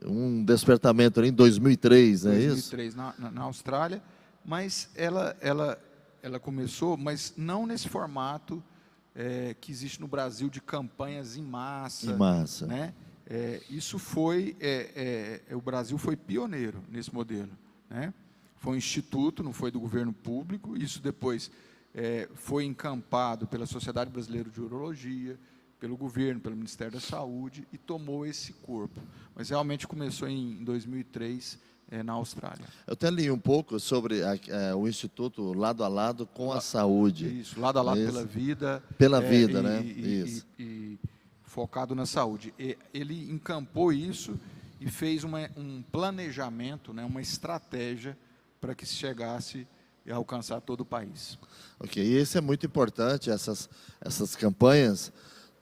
S2: Um despertamento ali em 2003, não é isso?
S1: 2003, na Austrália, mas ela começou, mas não nesse formato que existe no Brasil de campanhas em massa.
S2: Em massa.
S1: Né? Isso foi, o Brasil foi pioneiro nesse modelo, né? Foi um instituto, não foi do governo público, isso depois foi encampado pela Sociedade Brasileira de Urologia, pelo governo, pelo Ministério da Saúde, e tomou esse corpo. Mas realmente começou em 2003, na Austrália.
S2: Eu até li um pouco sobre o Instituto Lado a Lado com a Saúde.
S1: Isso, lado a lado pela vida.
S2: Pela vida, né? Isso.
S1: E focado na saúde. Ele encampou isso e fez um planejamento, né, uma estratégia para que se chegasse a alcançar todo o país.
S2: Ok, e isso é muito importante, essas campanhas,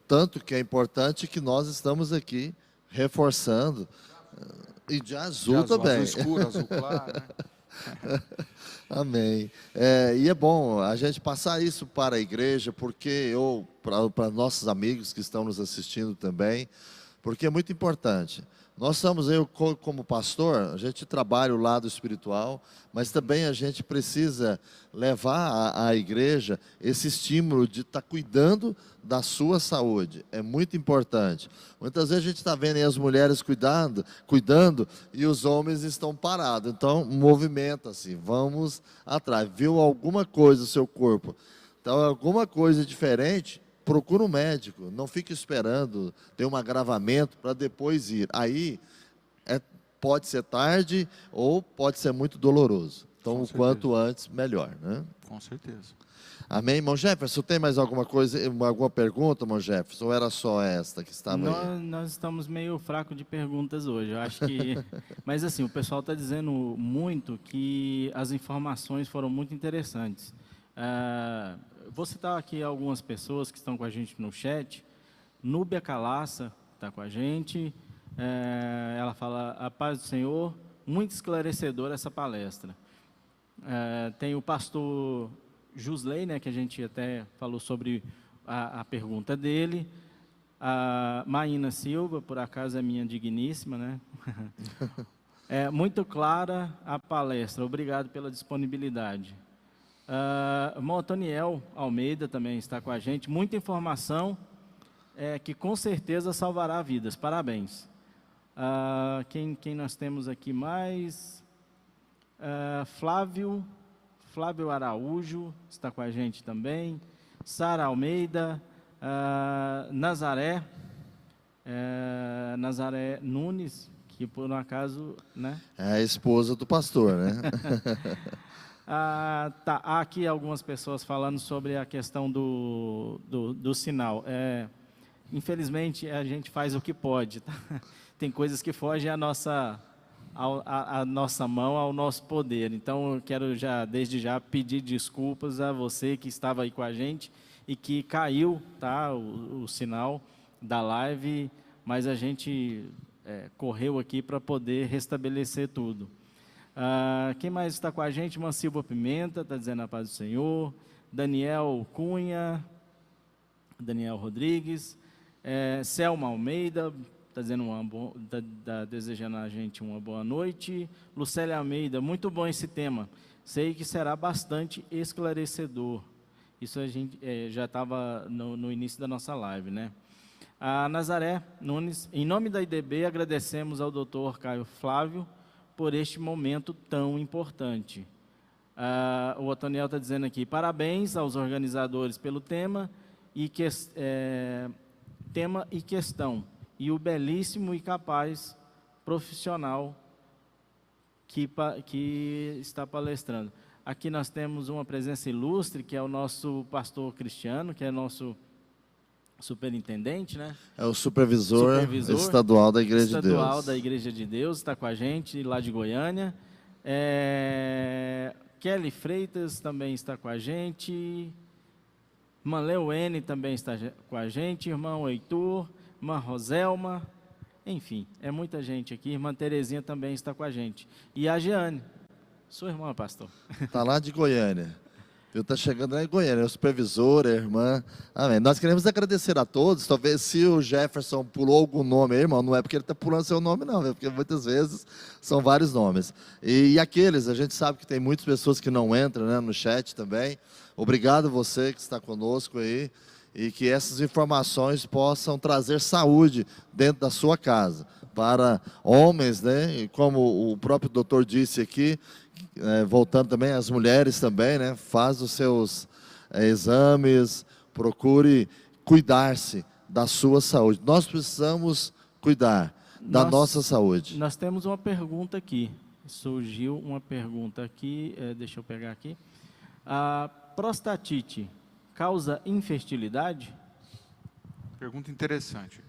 S2: tanto que é importante que nós estamos aqui reforçando, e de azul também.
S1: Azul escuro, azul claro, né?
S2: Amém. E é bom a gente passar isso para a igreja, porque para nossos amigos que estão nos assistindo também, porque é muito importante. Nós estamos, como pastor, a gente trabalha o lado espiritual, mas também a gente precisa levar à igreja esse estímulo de estar cuidando da sua saúde. É muito importante. Muitas vezes a gente está vendo aí as mulheres cuidando, e os homens estão parados. Então, movimenta-se, vamos atrás. Viu alguma coisa no seu corpo? Então, alguma coisa diferente, procura um médico, não fique esperando ter um agravamento para depois ir. Aí pode ser tarde ou pode ser muito doloroso. Então, o quanto antes, melhor, né?
S1: Com certeza.
S2: Amém, irmão Jefferson? Tem mais alguma coisa, alguma pergunta, irmão Jefferson? Ou era só esta que estava aí?
S3: Nós estamos meio fracos de perguntas hoje, eu acho que... Mas assim, o pessoal está dizendo muito que as informações foram muito interessantes. Vou citar aqui algumas pessoas que estão com a gente no chat. Núbia Calaça está com a gente. Ela fala, a paz do Senhor, muito esclarecedora essa palestra. Tem o pastor Jusley, né, que a gente até falou sobre a pergunta dele. A Maína Silva, por acaso é minha digníssima, né? Muito clara a palestra, obrigado pela disponibilidade. Montaniel Almeida também está com a gente. Muita informação que com certeza salvará vidas. Parabéns. Quem nós temos aqui mais? Flávio Araújo está com a gente também. Sara Almeida. Nazaré. Nazaré Nunes, que por um acaso, né?
S2: É a esposa do pastor, né?
S3: Tá, há aqui algumas pessoas falando sobre a questão do sinal. Infelizmente, a gente faz o que pode. Tá? Tem coisas que fogem à nossa mão, ao nosso poder. Então, eu quero desde já pedir desculpas a você que estava aí com a gente e que caiu, tá, o sinal da live, mas a gente correu aqui para poder restabelecer tudo. Quem mais está com a gente? Mansilva Pimenta, está dizendo a paz do Senhor. Daniel Cunha, Daniel Rodrigues, Selma Almeida, está dizendo desejando a gente uma boa noite. Lucélia Almeida, muito bom esse tema. Sei que será bastante esclarecedor. Isso a gente já estava no início da nossa live, né? A Nazaré Nunes, em nome da IDB, agradecemos ao Dr. Caio Flávio por este momento tão importante. O Otoniel está dizendo aqui, parabéns aos organizadores pelo tema e questão, e o belíssimo e capaz profissional que está palestrando. Aqui nós temos uma presença ilustre, que é o nosso pastor Cristiano, que é nosso superintendente, né?
S2: É o supervisor estadual da Igreja de Deus.
S3: Estadual da Igreja de Deus, está com a gente, lá de Goiânia. Kelly Freitas também está com a gente. Irmã Leuene também está com a gente. Irmão Heitor, irmã Roselma. Enfim, é muita gente aqui. Irmã Terezinha também está com a gente. E a Jeane, sua irmã, pastor.
S2: Está lá de Goiânia. Está chegando lá em Goiânia, é o supervisor, a irmã. Amém. Nós queremos agradecer a todos. Talvez se o Jefferson pulou algum nome aí, irmão, não é porque ele está pulando seu nome, não, é porque muitas vezes são vários nomes. E aqueles, a gente sabe que tem muitas pessoas que não entram, né, no chat também. Obrigado você que está conosco aí. E que essas informações possam trazer saúde dentro da sua casa. Para homens, né? E como o próprio doutor disse aqui, voltando também às mulheres também, né? Faz os seus exames, procure cuidar-se da sua saúde. Nós precisamos cuidar da nossa saúde.
S3: Nós temos uma pergunta aqui. Surgiu uma pergunta aqui, deixa eu pegar aqui. A prostatite causa infertilidade?
S1: Pergunta interessante.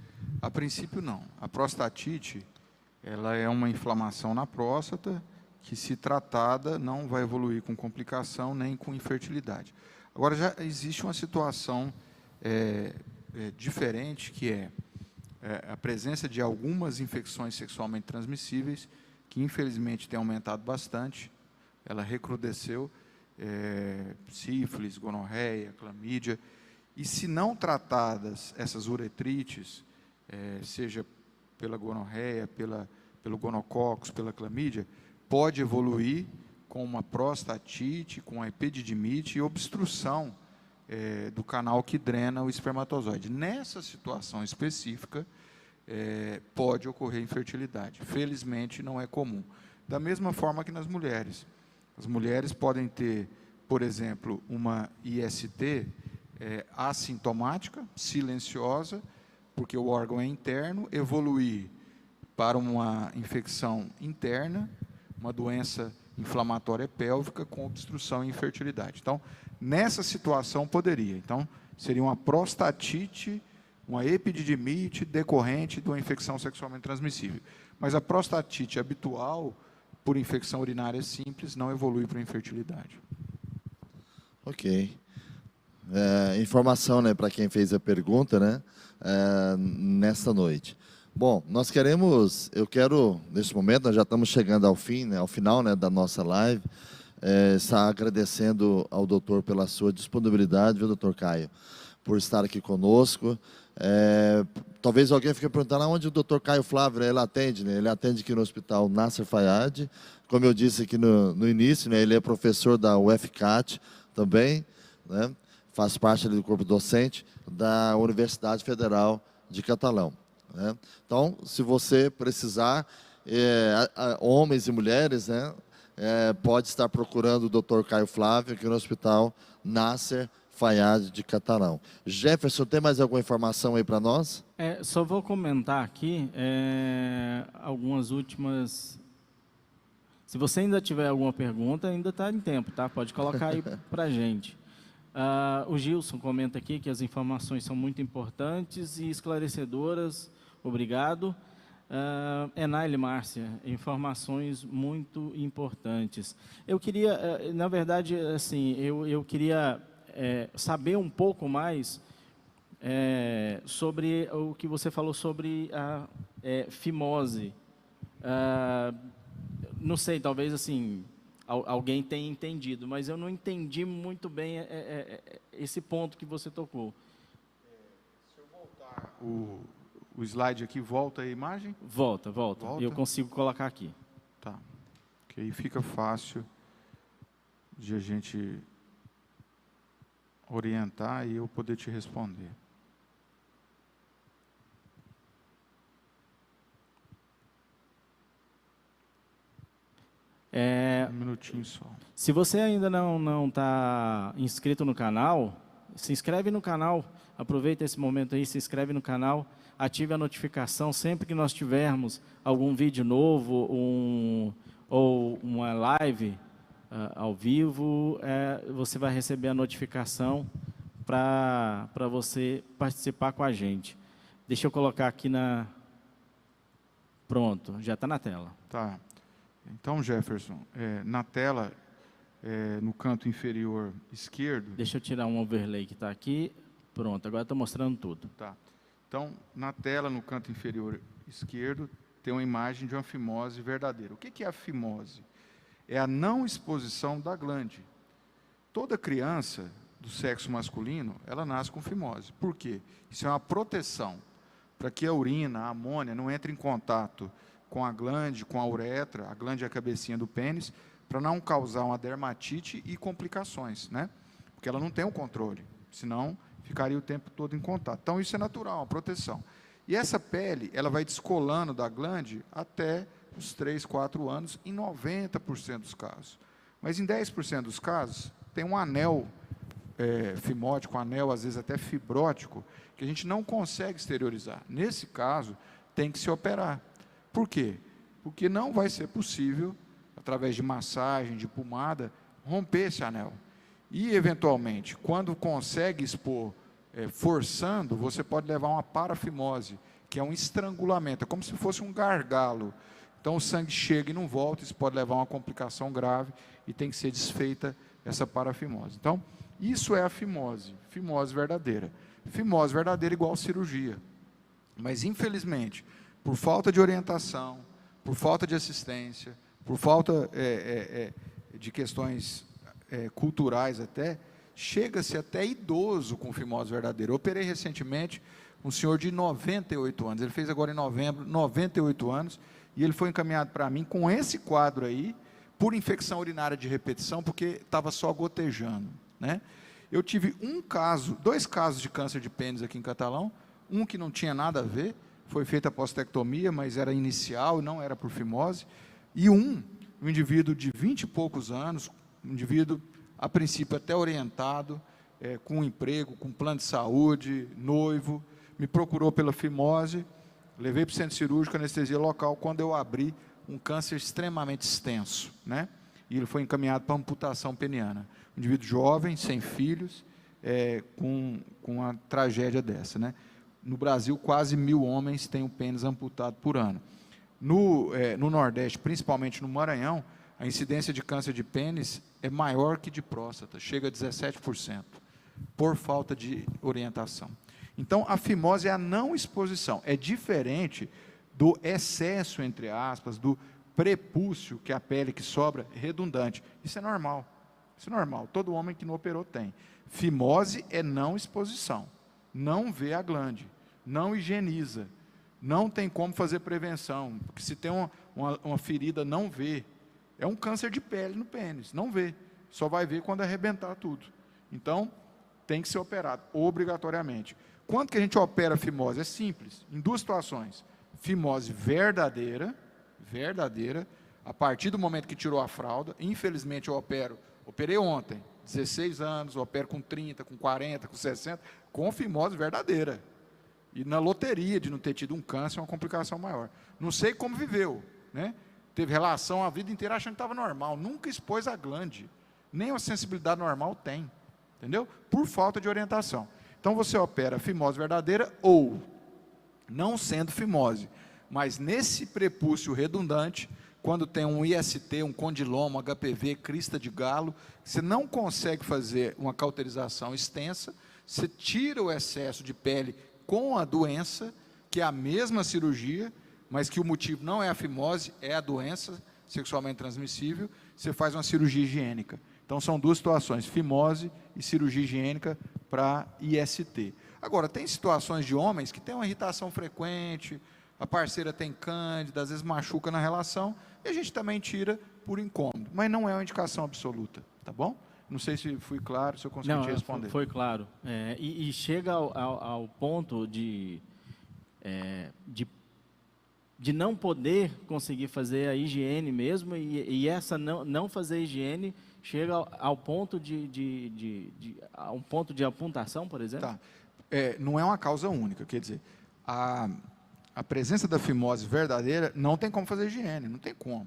S1: A princípio, não. A prostatite, ela é uma inflamação na próstata que, se tratada, não vai evoluir com complicação nem com infertilidade. Agora, já existe uma situação diferente, que é a presença de algumas infecções sexualmente transmissíveis, que, infelizmente, tem aumentado bastante. Ela recrudesceu, sífilis, gonorreia, clamídia. E, se não tratadas, essas uretrites, seja pela gonorreia, pelo gonococcus, pela clamídia, pode evoluir com uma prostatite, com a epididimite e obstrução do canal que drena o espermatozoide. Nessa situação específica, pode ocorrer infertilidade. Felizmente, não é comum. Da mesma forma que nas mulheres. As mulheres podem ter, por exemplo, uma IST assintomática, silenciosa, porque o órgão é interno, evoluir para uma infecção interna, uma doença inflamatória pélvica com obstrução e infertilidade. Então, nessa situação poderia. Então, seria uma prostatite, uma epididimite decorrente de uma infecção sexualmente transmissível. Mas a prostatite habitual, por infecção urinária simples, não evolui para infertilidade.
S2: Ok. Informação, né, para quem fez a pergunta, né, nesta noite. Bom, eu quero, nesse momento, nós já estamos chegando ao fim, né, ao final, né, da nossa live, estar agradecendo ao doutor pela sua disponibilidade, viu, doutor Caio, por estar aqui conosco. Talvez alguém fique perguntando onde o doutor Caio Flávio, né, ele atende, né? Ele atende aqui no Hospital Nasser Fayad. Como eu disse aqui no início, né, ele é professor da UFCAT também, né? Faz parte ali do corpo docente da Universidade Federal de Catalão, né? Então, se você precisar, homens e mulheres, né, pode estar procurando o Dr. Caio Flávio aqui no Hospital Nasser Fayad de Catalão. Jefferson, tem mais alguma informação aí para nós?
S3: Só vou comentar aqui algumas últimas. Se você ainda tiver alguma pergunta, ainda está em tempo, tá? Pode colocar aí para a gente. O Gilson comenta aqui que as informações são muito importantes e esclarecedoras. Obrigado. Enaile Márcia, informações muito importantes. Eu queria, na verdade, assim, eu queria saber um pouco mais sobre o que você falou sobre a fimose. Não sei, talvez assim, alguém tenha entendido, mas eu não entendi muito bem esse ponto que você tocou.
S1: Se eu voltar o slide aqui, volta a imagem?
S3: Volta. Eu consigo colocar aqui.
S1: Tá. Que aí fica fácil de a gente orientar e eu poder te responder. Um minutinho só.
S3: Se você ainda não está inscrito no canal, se inscreve no canal, aproveita esse momento aí, se inscreve no canal, ative a notificação sempre que nós tivermos algum vídeo novo ou uma live ao vivo, você vai receber a notificação para você participar com a gente. Deixa eu colocar aqui Pronto, já está na tela.
S1: Tá. Então, Jefferson, na tela, no canto inferior esquerdo...
S3: Deixa eu tirar um overlay que está aqui. Pronto, agora estou mostrando tudo.
S1: Tá. Então, na tela, no canto inferior esquerdo, tem uma imagem de uma fimose verdadeira. O que é a fimose? É a não exposição da glande. Toda criança do sexo masculino, ela nasce com fimose. Por quê? Isso é uma proteção para que a urina, a amônia, não entre em contato com a glande, com a uretra, a glande é a cabecinha do pênis, para não causar uma dermatite e complicações, né? Porque ela não tem o controle, senão ficaria o tempo todo em contato. Então, isso é natural, uma proteção. E essa pele, ela vai descolando da glande até os 3, 4 anos, em 90% dos casos. Mas em 10% dos casos, tem um anel fimótico, um anel, às vezes até fibrótico, que a gente não consegue exteriorizar. Nesse caso, tem que se operar. Por quê? Porque não vai ser possível, através de massagem, de pomada, romper esse anel. E, eventualmente, quando consegue expor forçando, você pode levar uma parafimose, que é um estrangulamento, é como se fosse um gargalo. Então, o sangue chega e não volta, isso pode levar a uma complicação grave e tem que ser desfeita essa parafimose. Então, isso é a fimose verdadeira. Fimose verdadeira igual cirurgia. Mas, infelizmente, por falta de orientação, por falta de assistência, por falta de questões culturais até, chega-se até idoso com fimose verdadeira. Eu operei recentemente um senhor de 98 anos, ele fez agora em novembro, 98 anos, e ele foi encaminhado para mim com esse quadro aí, por infecção urinária de repetição, porque estava só gotejando, né? Eu tive dois casos de câncer de pênis aqui em Catalão, um que não tinha nada a ver, foi feita a postectomia, mas era inicial e não era por fimose, e um indivíduo de 20 e poucos anos, um indivíduo, a princípio, até orientado, com um emprego, com plano de saúde, noivo, me procurou pela fimose, levei para o centro cirúrgico, anestesia local, quando eu abri um câncer extremamente extenso, né? E ele foi encaminhado para amputação peniana. Um indivíduo jovem, sem filhos, com uma tragédia dessa, né? No Brasil, quase 1.000 homens têm o pênis amputado por ano. No Nordeste, principalmente no Maranhão, a incidência de câncer de pênis é maior que de próstata, chega a 17%, por falta de orientação. Então, a fimose é a não exposição, é diferente do excesso, entre aspas, do prepúcio, que é a pele que sobra, redundante. Isso é normal, todo homem que não operou tem. Fimose é não exposição, não vê a glande, não higieniza, não tem como fazer prevenção, porque se tem uma ferida, não vê. É um câncer de pele no pênis, não vê, só vai ver quando arrebentar tudo. Então, tem que ser operado, obrigatoriamente. Quando que a gente opera a fimose? É simples, em duas situações. Fimose verdadeira, a partir do momento que tirou a fralda, infelizmente eu operei ontem, 16 anos, opera com 30, com 40, com 60, com fimose verdadeira. E na loteria de não ter tido um câncer, é uma complicação maior. Não sei como viveu, né? Teve relação a vida inteira achando que estava normal, nunca expôs a glande, nem uma sensibilidade normal tem, entendeu? Por falta de orientação. Então você opera fimose verdadeira ou, não sendo fimose, mas nesse prepúcio redundante, quando tem um IST, um condiloma, um HPV, crista de galo, você não consegue fazer uma cauterização extensa, você tira o excesso de pele com a doença, que é a mesma cirurgia, mas que o motivo não é a fimose, é a doença sexualmente transmissível, você faz uma cirurgia higiênica. Então, são duas situações, fimose e cirurgia higiênica para IST. Agora, tem situações de homens que têm uma irritação frequente, a parceira tem cândida, às vezes machuca na relação, e a gente também tira por incômodo, mas não é uma indicação absoluta, tá bom? Não sei se fui claro, se eu consegui te responder.
S3: Foi claro. E chega ao ponto de não poder conseguir fazer a higiene mesmo, e essa não fazer higiene chega ao ponto a um ponto de amputação, por exemplo?
S1: Tá. Não é uma causa única, quer dizer, a presença da fimose verdadeira não tem como fazer higiene, não tem como.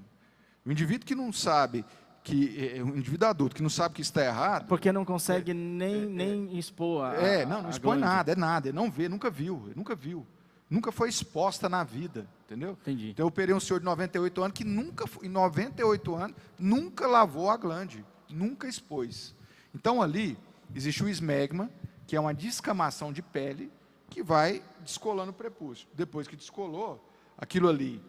S1: O indivíduo que não sabe, um indivíduo adulto que não sabe que está errado...
S3: Porque não consegue nem expor
S1: não expõe nada, ele não vê, nunca viu. Nunca foi exposta na vida, entendeu?
S3: Entendi.
S1: Então eu operei um senhor de 98 anos que em 98 anos, nunca lavou a glande, nunca expôs. Então ali, existe o esmegma, que é uma descamação de pele, que vai descolando o prepúcio. Depois que descolou, aquilo ali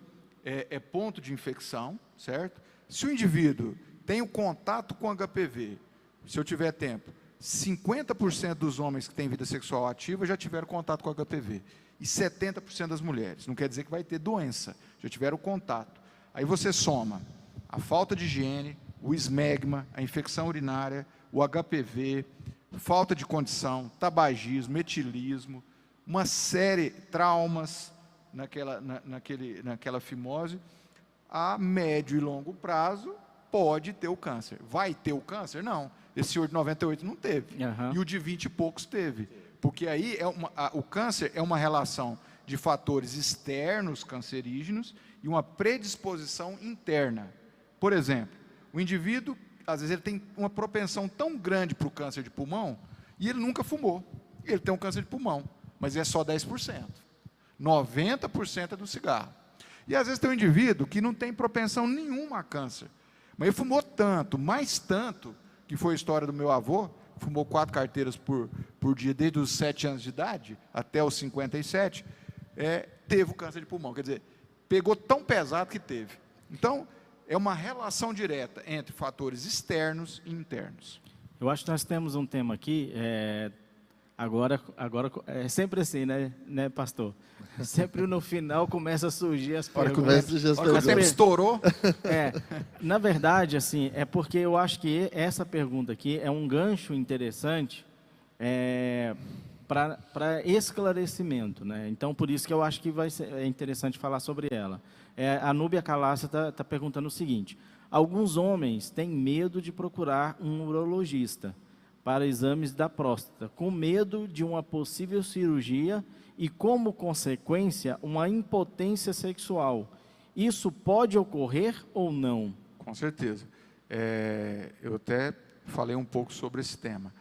S1: é ponto de infecção, certo? Se o indivíduo tem o contato com HPV, se eu tiver tempo, 50% dos homens que têm vida sexual ativa já tiveram contato com HPV. E 70% das mulheres. Não quer dizer que vai ter doença, já tiveram contato. Aí você soma a falta de higiene, o esmegma, a infecção urinária, o HPV, falta de condição, tabagismo, etilismo, uma série de traumas naquela fimose, a médio e longo prazo pode ter o câncer. Vai ter o câncer? Não. Esse senhor de 98 não teve.
S3: Uhum.
S1: E o de 20 e poucos teve. Porque aí o câncer é uma relação de fatores externos cancerígenos e uma predisposição interna. Por exemplo, o indivíduo, às vezes, ele tem uma propensão tão grande para o câncer de pulmão e ele nunca fumou. Ele tem um câncer de pulmão, mas é só 10%. 90% é do cigarro. E às vezes tem um indivíduo que não tem propensão nenhuma a câncer, mas ele fumou tanto, mais tanto, que foi a história do meu avô, fumou 4 carteiras por dia, desde os 7 anos de idade até os 57, teve o câncer de pulmão. Quer dizer, pegou tão pesado que teve. Então, é uma relação direta entre fatores externos e internos.
S3: Eu acho que nós temos um tema aqui, agora é sempre assim, né, pastor? Sempre no final começa a surgir as perguntas.
S1: O tempo estourou.
S3: Na verdade, assim, é porque eu acho que essa pergunta aqui é um gancho interessante para esclarecimento, né? Então, por isso que eu acho que é interessante falar sobre ela. A Núbia Calaça está perguntando o seguinte: alguns homens têm medo de procurar um urologista para exames da próstata, com medo de uma possível cirurgia e, como consequência, uma impotência sexual. Isso pode ocorrer ou não?
S1: Com certeza. Eu até falei um pouco sobre esse tema.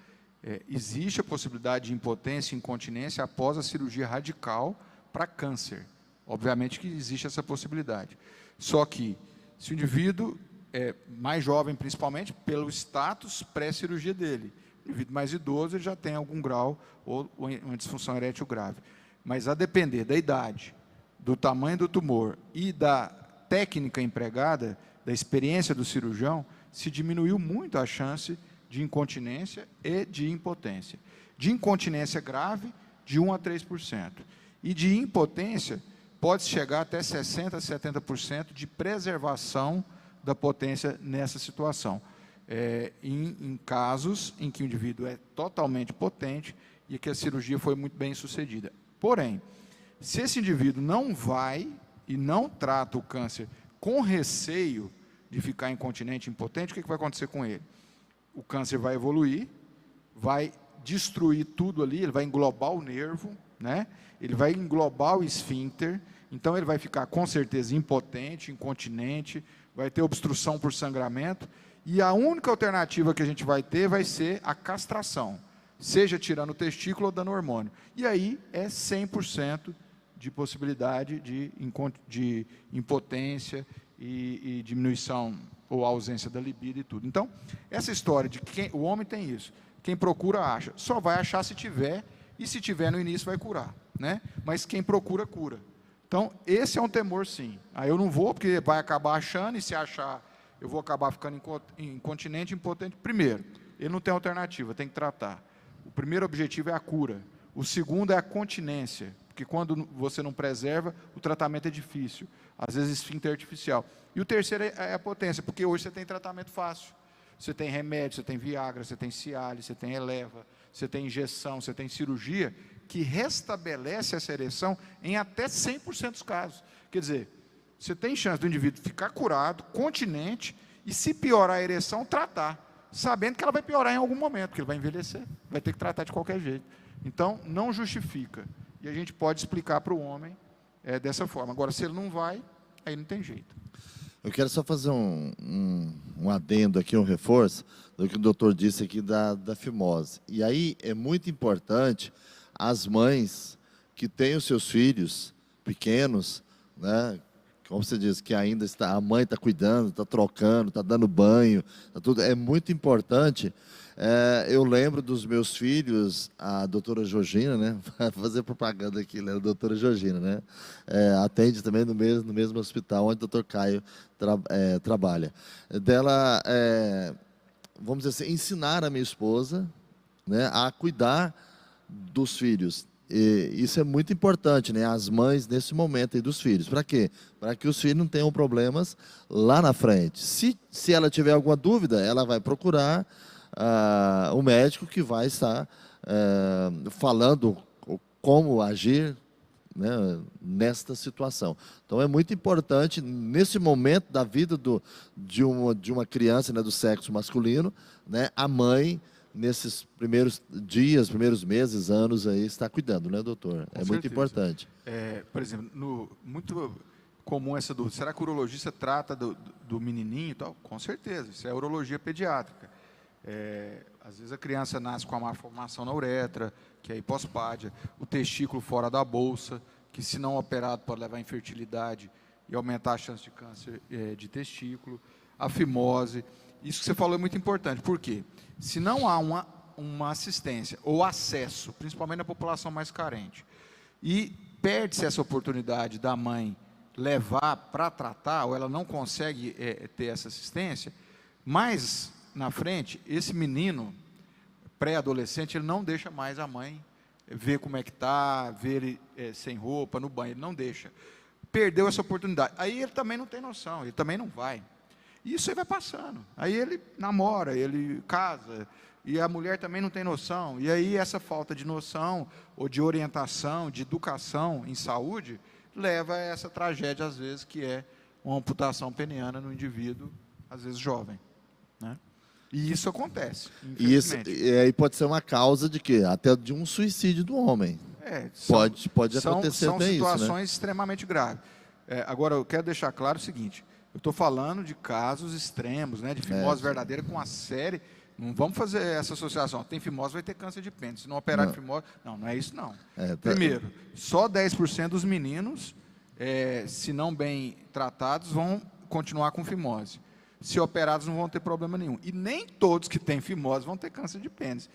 S1: Existe a possibilidade de impotência e incontinência após a cirurgia radical para câncer. Obviamente que existe essa possibilidade. Só que, se o indivíduo é mais jovem, principalmente, pelo status pré-cirurgia dele, o indivíduo mais idoso ele já tem algum grau ou uma disfunção erétil grave. Mas a depender da idade, do tamanho do tumor e da técnica empregada, da experiência do cirurgião, se diminuiu muito a chance de incontinência e de impotência. De incontinência grave, de 1 a 3%. E de impotência, pode chegar até 60% a 70% de preservação da potência nessa situação. Em casos em que o indivíduo é totalmente potente e que a cirurgia foi muito bem sucedida. Porém, se esse indivíduo não vai e não trata o câncer com receio de ficar incontinente, impotente, o que vai acontecer com ele? o câncer vai evoluir, vai destruir tudo ali, ele vai englobar o nervo, né? Ele vai englobar o esfíncter, então ele vai ficar com certeza impotente, incontinente, vai ter obstrução por sangramento, e a única alternativa que a gente vai ter vai ser a castração, seja tirando o testículo ou dando hormônio. E aí é 100% de possibilidade de impotência e diminuição ou ausência da libido e tudo. Então, essa história de que o homem tem isso, quem procura acha, só vai achar se tiver, e se tiver no início vai curar, né? Mas quem procura, cura. Então, esse é um temor, sim. Aí eu não vou, porque vai acabar achando, e se achar, eu vou acabar ficando incontinente, impotente. Primeiro, ele não tem alternativa, tem que tratar. O primeiro objetivo é a cura. O segundo é a continência, porque quando você não preserva, o tratamento é difícil. Às vezes, esfíncter artificial. E o terceiro é a potência, porque hoje você tem tratamento fácil. Você tem remédio, você tem Viagra, você tem Cialis, você tem Eleva, você tem injeção, você tem cirurgia, que restabelece essa ereção em até 100% dos casos. Quer dizer, você tem chance do indivíduo ficar curado, continente, e se piorar a ereção, tratar, sabendo que ela vai piorar em algum momento, porque ele vai envelhecer, vai ter que tratar de qualquer jeito. Então, não justifica. E a gente pode explicar para o homem dessa forma. Agora, se ele não vai, aí não tem jeito.
S2: Eu quero só fazer um adendo aqui, um reforço do que o doutor disse aqui da fimose. E aí é muito importante as mães que têm os seus filhos pequenos, né? Como você diz, que ainda está, a mãe está cuidando, está trocando, está dando banho, tá tudo. É muito importante. Eu lembro dos meus filhos, a doutora Georgina, né? Vai fazer propaganda aqui, né? A doutora Georgina, né? Atende também no mesmo hospital onde o doutor Caio trabalha. Dela, vamos dizer assim, ensinar a minha esposa, né, a cuidar dos filhos. E isso é muito importante, né? As mães nesse momento aí dos filhos. Para quê? Para que os filhos não tenham problemas lá na frente. Se ela tiver alguma dúvida, ela vai procurar o médico que vai estar falando como agir, né, nesta situação. Então é muito importante nesse momento da vida de uma criança, né, do sexo masculino, né, a mãe nesses primeiros dias, primeiros meses, anos aí está cuidando, né, doutor? É muito importante.
S1: Por exemplo, muito comum essa dúvida. Será que o urologista trata do menininho e tal? Com certeza. Isso é urologia pediátrica. Às vezes a criança nasce com a malformação na uretra, que é a hipospádia, o testículo fora da bolsa, que se não operado pode levar à infertilidade e aumentar a chance de câncer de testículo, a fimose. Isso que você falou é muito importante. Por quê? Se não há uma assistência ou acesso, principalmente na população mais carente, e perde-se essa oportunidade da mãe levar para tratar, ou ela não consegue ter essa assistência, mas na frente, esse menino pré-adolescente, ele não deixa mais a mãe ver como é que está, ver ele sem roupa, no banho, ele não deixa. Perdeu essa oportunidade. Aí ele também não tem noção, ele também não vai. E isso aí vai passando. Aí ele namora, ele casa, e a mulher também não tem noção. E aí essa falta de noção, ou de orientação, de educação em saúde, leva a essa tragédia, às vezes, que é uma amputação peniana no indivíduo, às vezes jovem, né? E isso acontece, infelizmente.
S2: E isso aí pode ser uma causa de quê? Até de um suicídio do homem. Pode acontecer até isso, né?
S1: São situações extremamente graves. Agora, eu quero deixar claro o seguinte, eu estou falando de casos extremos, né, de fimose verdadeira com a série. Não vamos fazer essa associação. Tem fimose, vai ter câncer de pênis. Se não operar de fimose... Não é isso, não. Primeiro, só 10% dos meninos, se não bem tratados, vão continuar com fimose. Se operados, não vão ter problema nenhum. E nem todos que têm fimose vão ter câncer de pênis.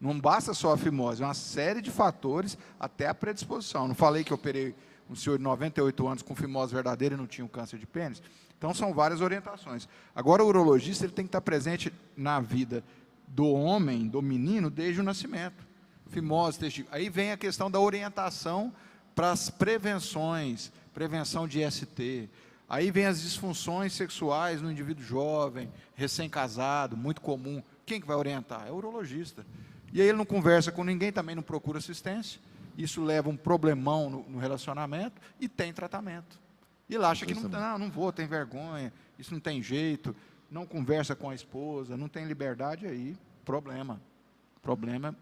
S1: Não basta só a fimose, é uma série de fatores até a predisposição. Não falei que eu operei um senhor de 98 anos com fimose verdadeira e não tinha um câncer de pênis? Então, são várias orientações. Agora, o urologista ele tem que estar presente na vida do homem, do menino, desde o nascimento. Fimose, testículo. Aí vem a questão da orientação para as prevenções, prevenção de IST. Aí vem as disfunções sexuais no indivíduo jovem, recém-casado, muito comum. Quem que vai orientar? É o urologista. E aí ele não conversa com ninguém, também não procura assistência. Isso leva um problemão no relacionamento e tem tratamento. E ele acha que não vou, tem vergonha, isso não tem jeito. não conversa com a esposa, não tem liberdade, aí problema,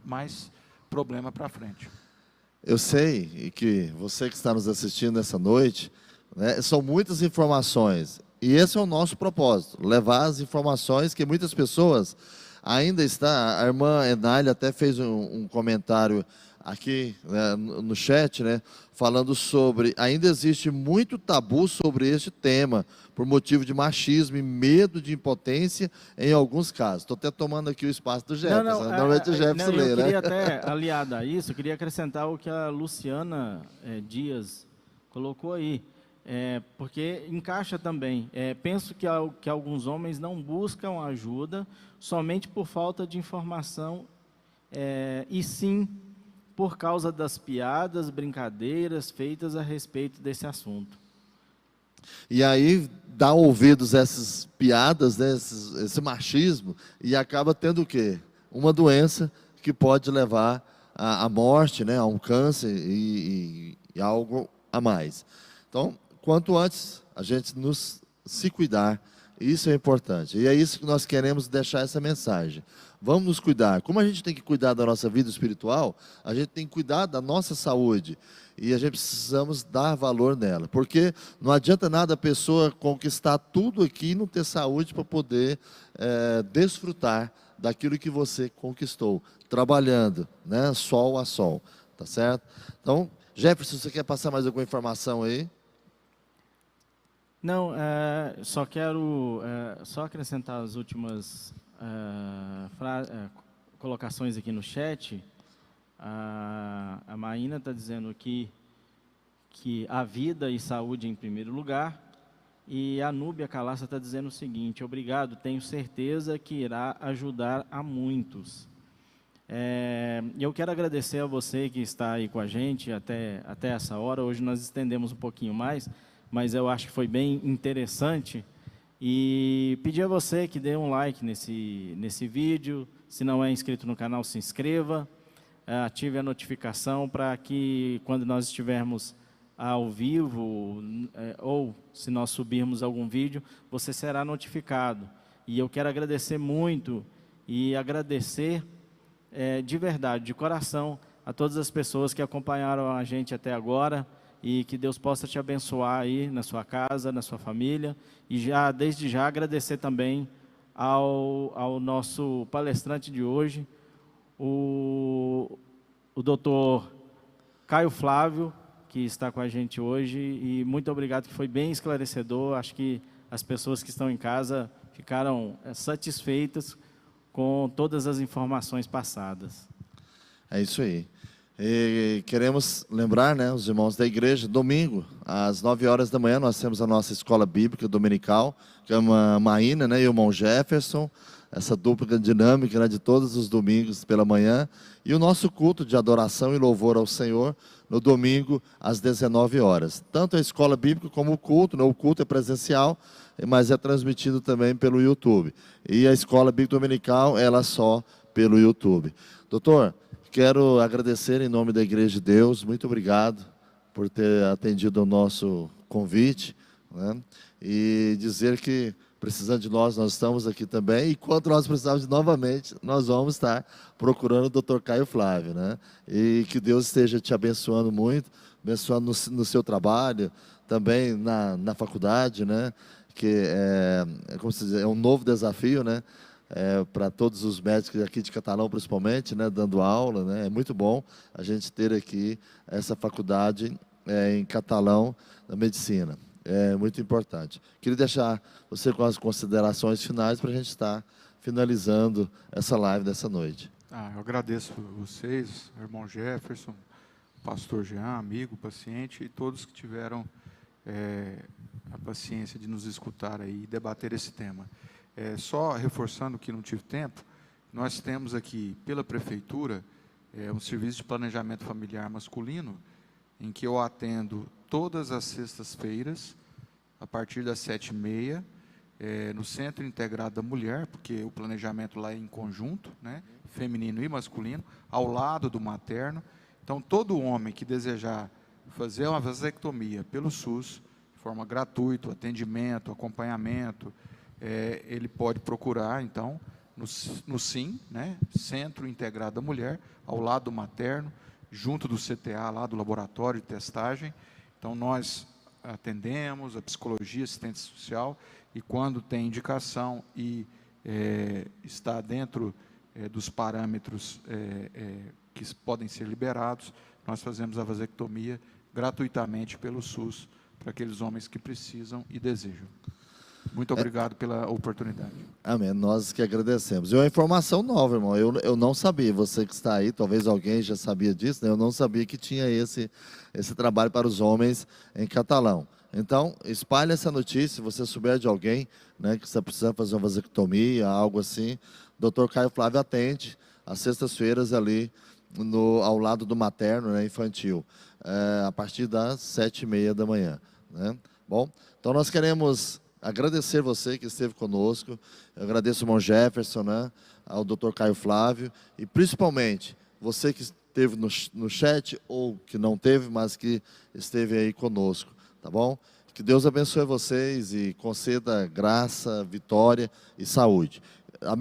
S1: mais problema para frente.
S2: Eu sei e que você que está nos assistindo essa noite, né, são muitas informações. E esse é o nosso propósito, levar as informações que muitas pessoas ainda está. A irmã Enália até fez um comentário aqui, né, no chat, né, falando sobre, ainda existe muito tabu sobre este tema, por motivo de machismo e medo de impotência em alguns casos. Estou até tomando aqui o espaço do Jefferson, normalmente o Jefferson lê,
S3: eu
S2: né?
S3: queria até, aliado a isso, eu queria acrescentar o que a Luciana Dias colocou aí, porque encaixa também. Penso que alguns homens não buscam ajuda somente por falta de informação, e sim por causa das piadas, brincadeiras feitas a respeito desse assunto.
S2: E aí dá ouvidos a essas piadas, né, esse machismo, e acaba tendo o quê? Uma doença que pode levar à morte, né, a um câncer e algo a mais. Então, quanto antes a gente se cuidar, isso é importante. E é isso que nós queremos deixar essa mensagem. Vamos nos cuidar. Como a gente tem que cuidar da nossa vida espiritual, a gente tem que cuidar da nossa saúde. E a gente precisamos dar valor nela. Porque não adianta nada a pessoa conquistar tudo aqui e não ter saúde para poder desfrutar daquilo que você conquistou, trabalhando, né, sol a sol. Tá certo? Então, Jefferson, você quer passar mais alguma informação aí?
S3: Não, só quero só acrescentar as últimas colocações aqui no chat. A Maína está dizendo aqui que a vida e saúde em primeiro lugar. E a Núbia Calaça está dizendo o seguinte: obrigado, tenho certeza que irá ajudar a muitos. Eu quero agradecer a você que está aí com a gente até essa hora. Hoje nós estendemos um pouquinho mais, mas eu acho que foi bem interessante. E pedir a você que dê um like nesse vídeo. Se não é inscrito no canal, se inscreva. Ative a notificação para que quando nós estivermos ao vivo, ou se nós subirmos algum vídeo, você será notificado. E eu quero agradecer muito, e agradecer de verdade, de coração, a todas as pessoas que acompanharam a gente até agora, e que Deus possa te abençoar aí na sua casa, na sua família, e desde já agradecer também ao nosso palestrante de hoje, o doutor Caio Flávio, que está com a gente hoje, e muito obrigado, que foi bem esclarecedor. Acho que as pessoas que estão em casa ficaram satisfeitas com todas as informações passadas. É
S2: isso aí. E queremos lembrar, né, os irmãos da igreja, domingo, às 9 horas da manhã, nós temos a nossa escola bíblica dominical, que é uma Maína, né, e o irmão Jefferson, essa dupla dinâmica, né, de todos os domingos pela manhã, e o nosso culto de adoração e louvor ao Senhor, no domingo, às 19 horas. Tanto a escola bíblica como o culto, né, o culto é presencial, mas é transmitido também pelo YouTube. E a escola bíblica dominical, ela só pelo YouTube. Doutor, quero agradecer em nome da Igreja de Deus, muito obrigado por ter atendido ao nosso convite, né? E dizer que, precisando de nós estamos aqui também, e quando nós precisarmos novamente, nós vamos estar procurando o Dr. Caio Flávio, né? E que Deus esteja te abençoando muito, abençoando no seu trabalho, também na faculdade, né? Que como se diz, é um novo desafio, né? Para todos os médicos aqui de Catalão, principalmente, né, dando aula, né, é muito bom a gente ter aqui essa faculdade em Catalão da medicina, é muito importante. Queria deixar você com as considerações finais para a gente estar finalizando essa live dessa noite.
S1: Eu agradeço vocês, irmão Jefferson, pastor Jean, amigo, paciente, e todos que tiveram a paciência de nos escutar aí e debater esse tema. Só reforçando que não tive tempo, nós temos aqui, pela Prefeitura, um serviço de planejamento familiar masculino, em que eu atendo todas as sextas-feiras, a partir das 7h30, no Centro Integrado da Mulher, porque o planejamento lá é em conjunto, né, feminino e masculino, ao lado do materno. Então, todo homem que desejar fazer uma vasectomia pelo SUS, de forma gratuita, atendimento, acompanhamento, ele pode procurar, então, no CIM, né, Centro Integrado da Mulher, ao lado do materno, junto do CTA, lá do laboratório de testagem. Então, nós atendemos a psicologia, assistência social, e quando tem indicação e está dentro dos parâmetros que podem ser liberados, nós fazemos a vasectomia gratuitamente pelo SUS para aqueles homens que precisam e desejam. Muito obrigado pela oportunidade.
S2: Amém. Nós que agradecemos. E uma informação nova, irmão. Eu não sabia, você que está aí, talvez alguém já sabia disso, né? Eu não sabia que tinha esse trabalho para os homens em catalão. Então, espalhe essa notícia, se você souber de alguém, né, que está precisando fazer uma vasectomia, algo assim, o Dr. Caio Flávio atende às sextas-feiras ali ao lado do materno, né, infantil, a partir das 7h30 da manhã. Né? Bom, então nós queremos agradecer você que esteve conosco. Eu agradeço ao irmão Jefferson, né, ao Dr. Caio Flávio, e principalmente você que esteve no chat, ou que não teve, mas que esteve aí conosco, tá bom? Que Deus abençoe vocês e conceda graça, vitória e saúde.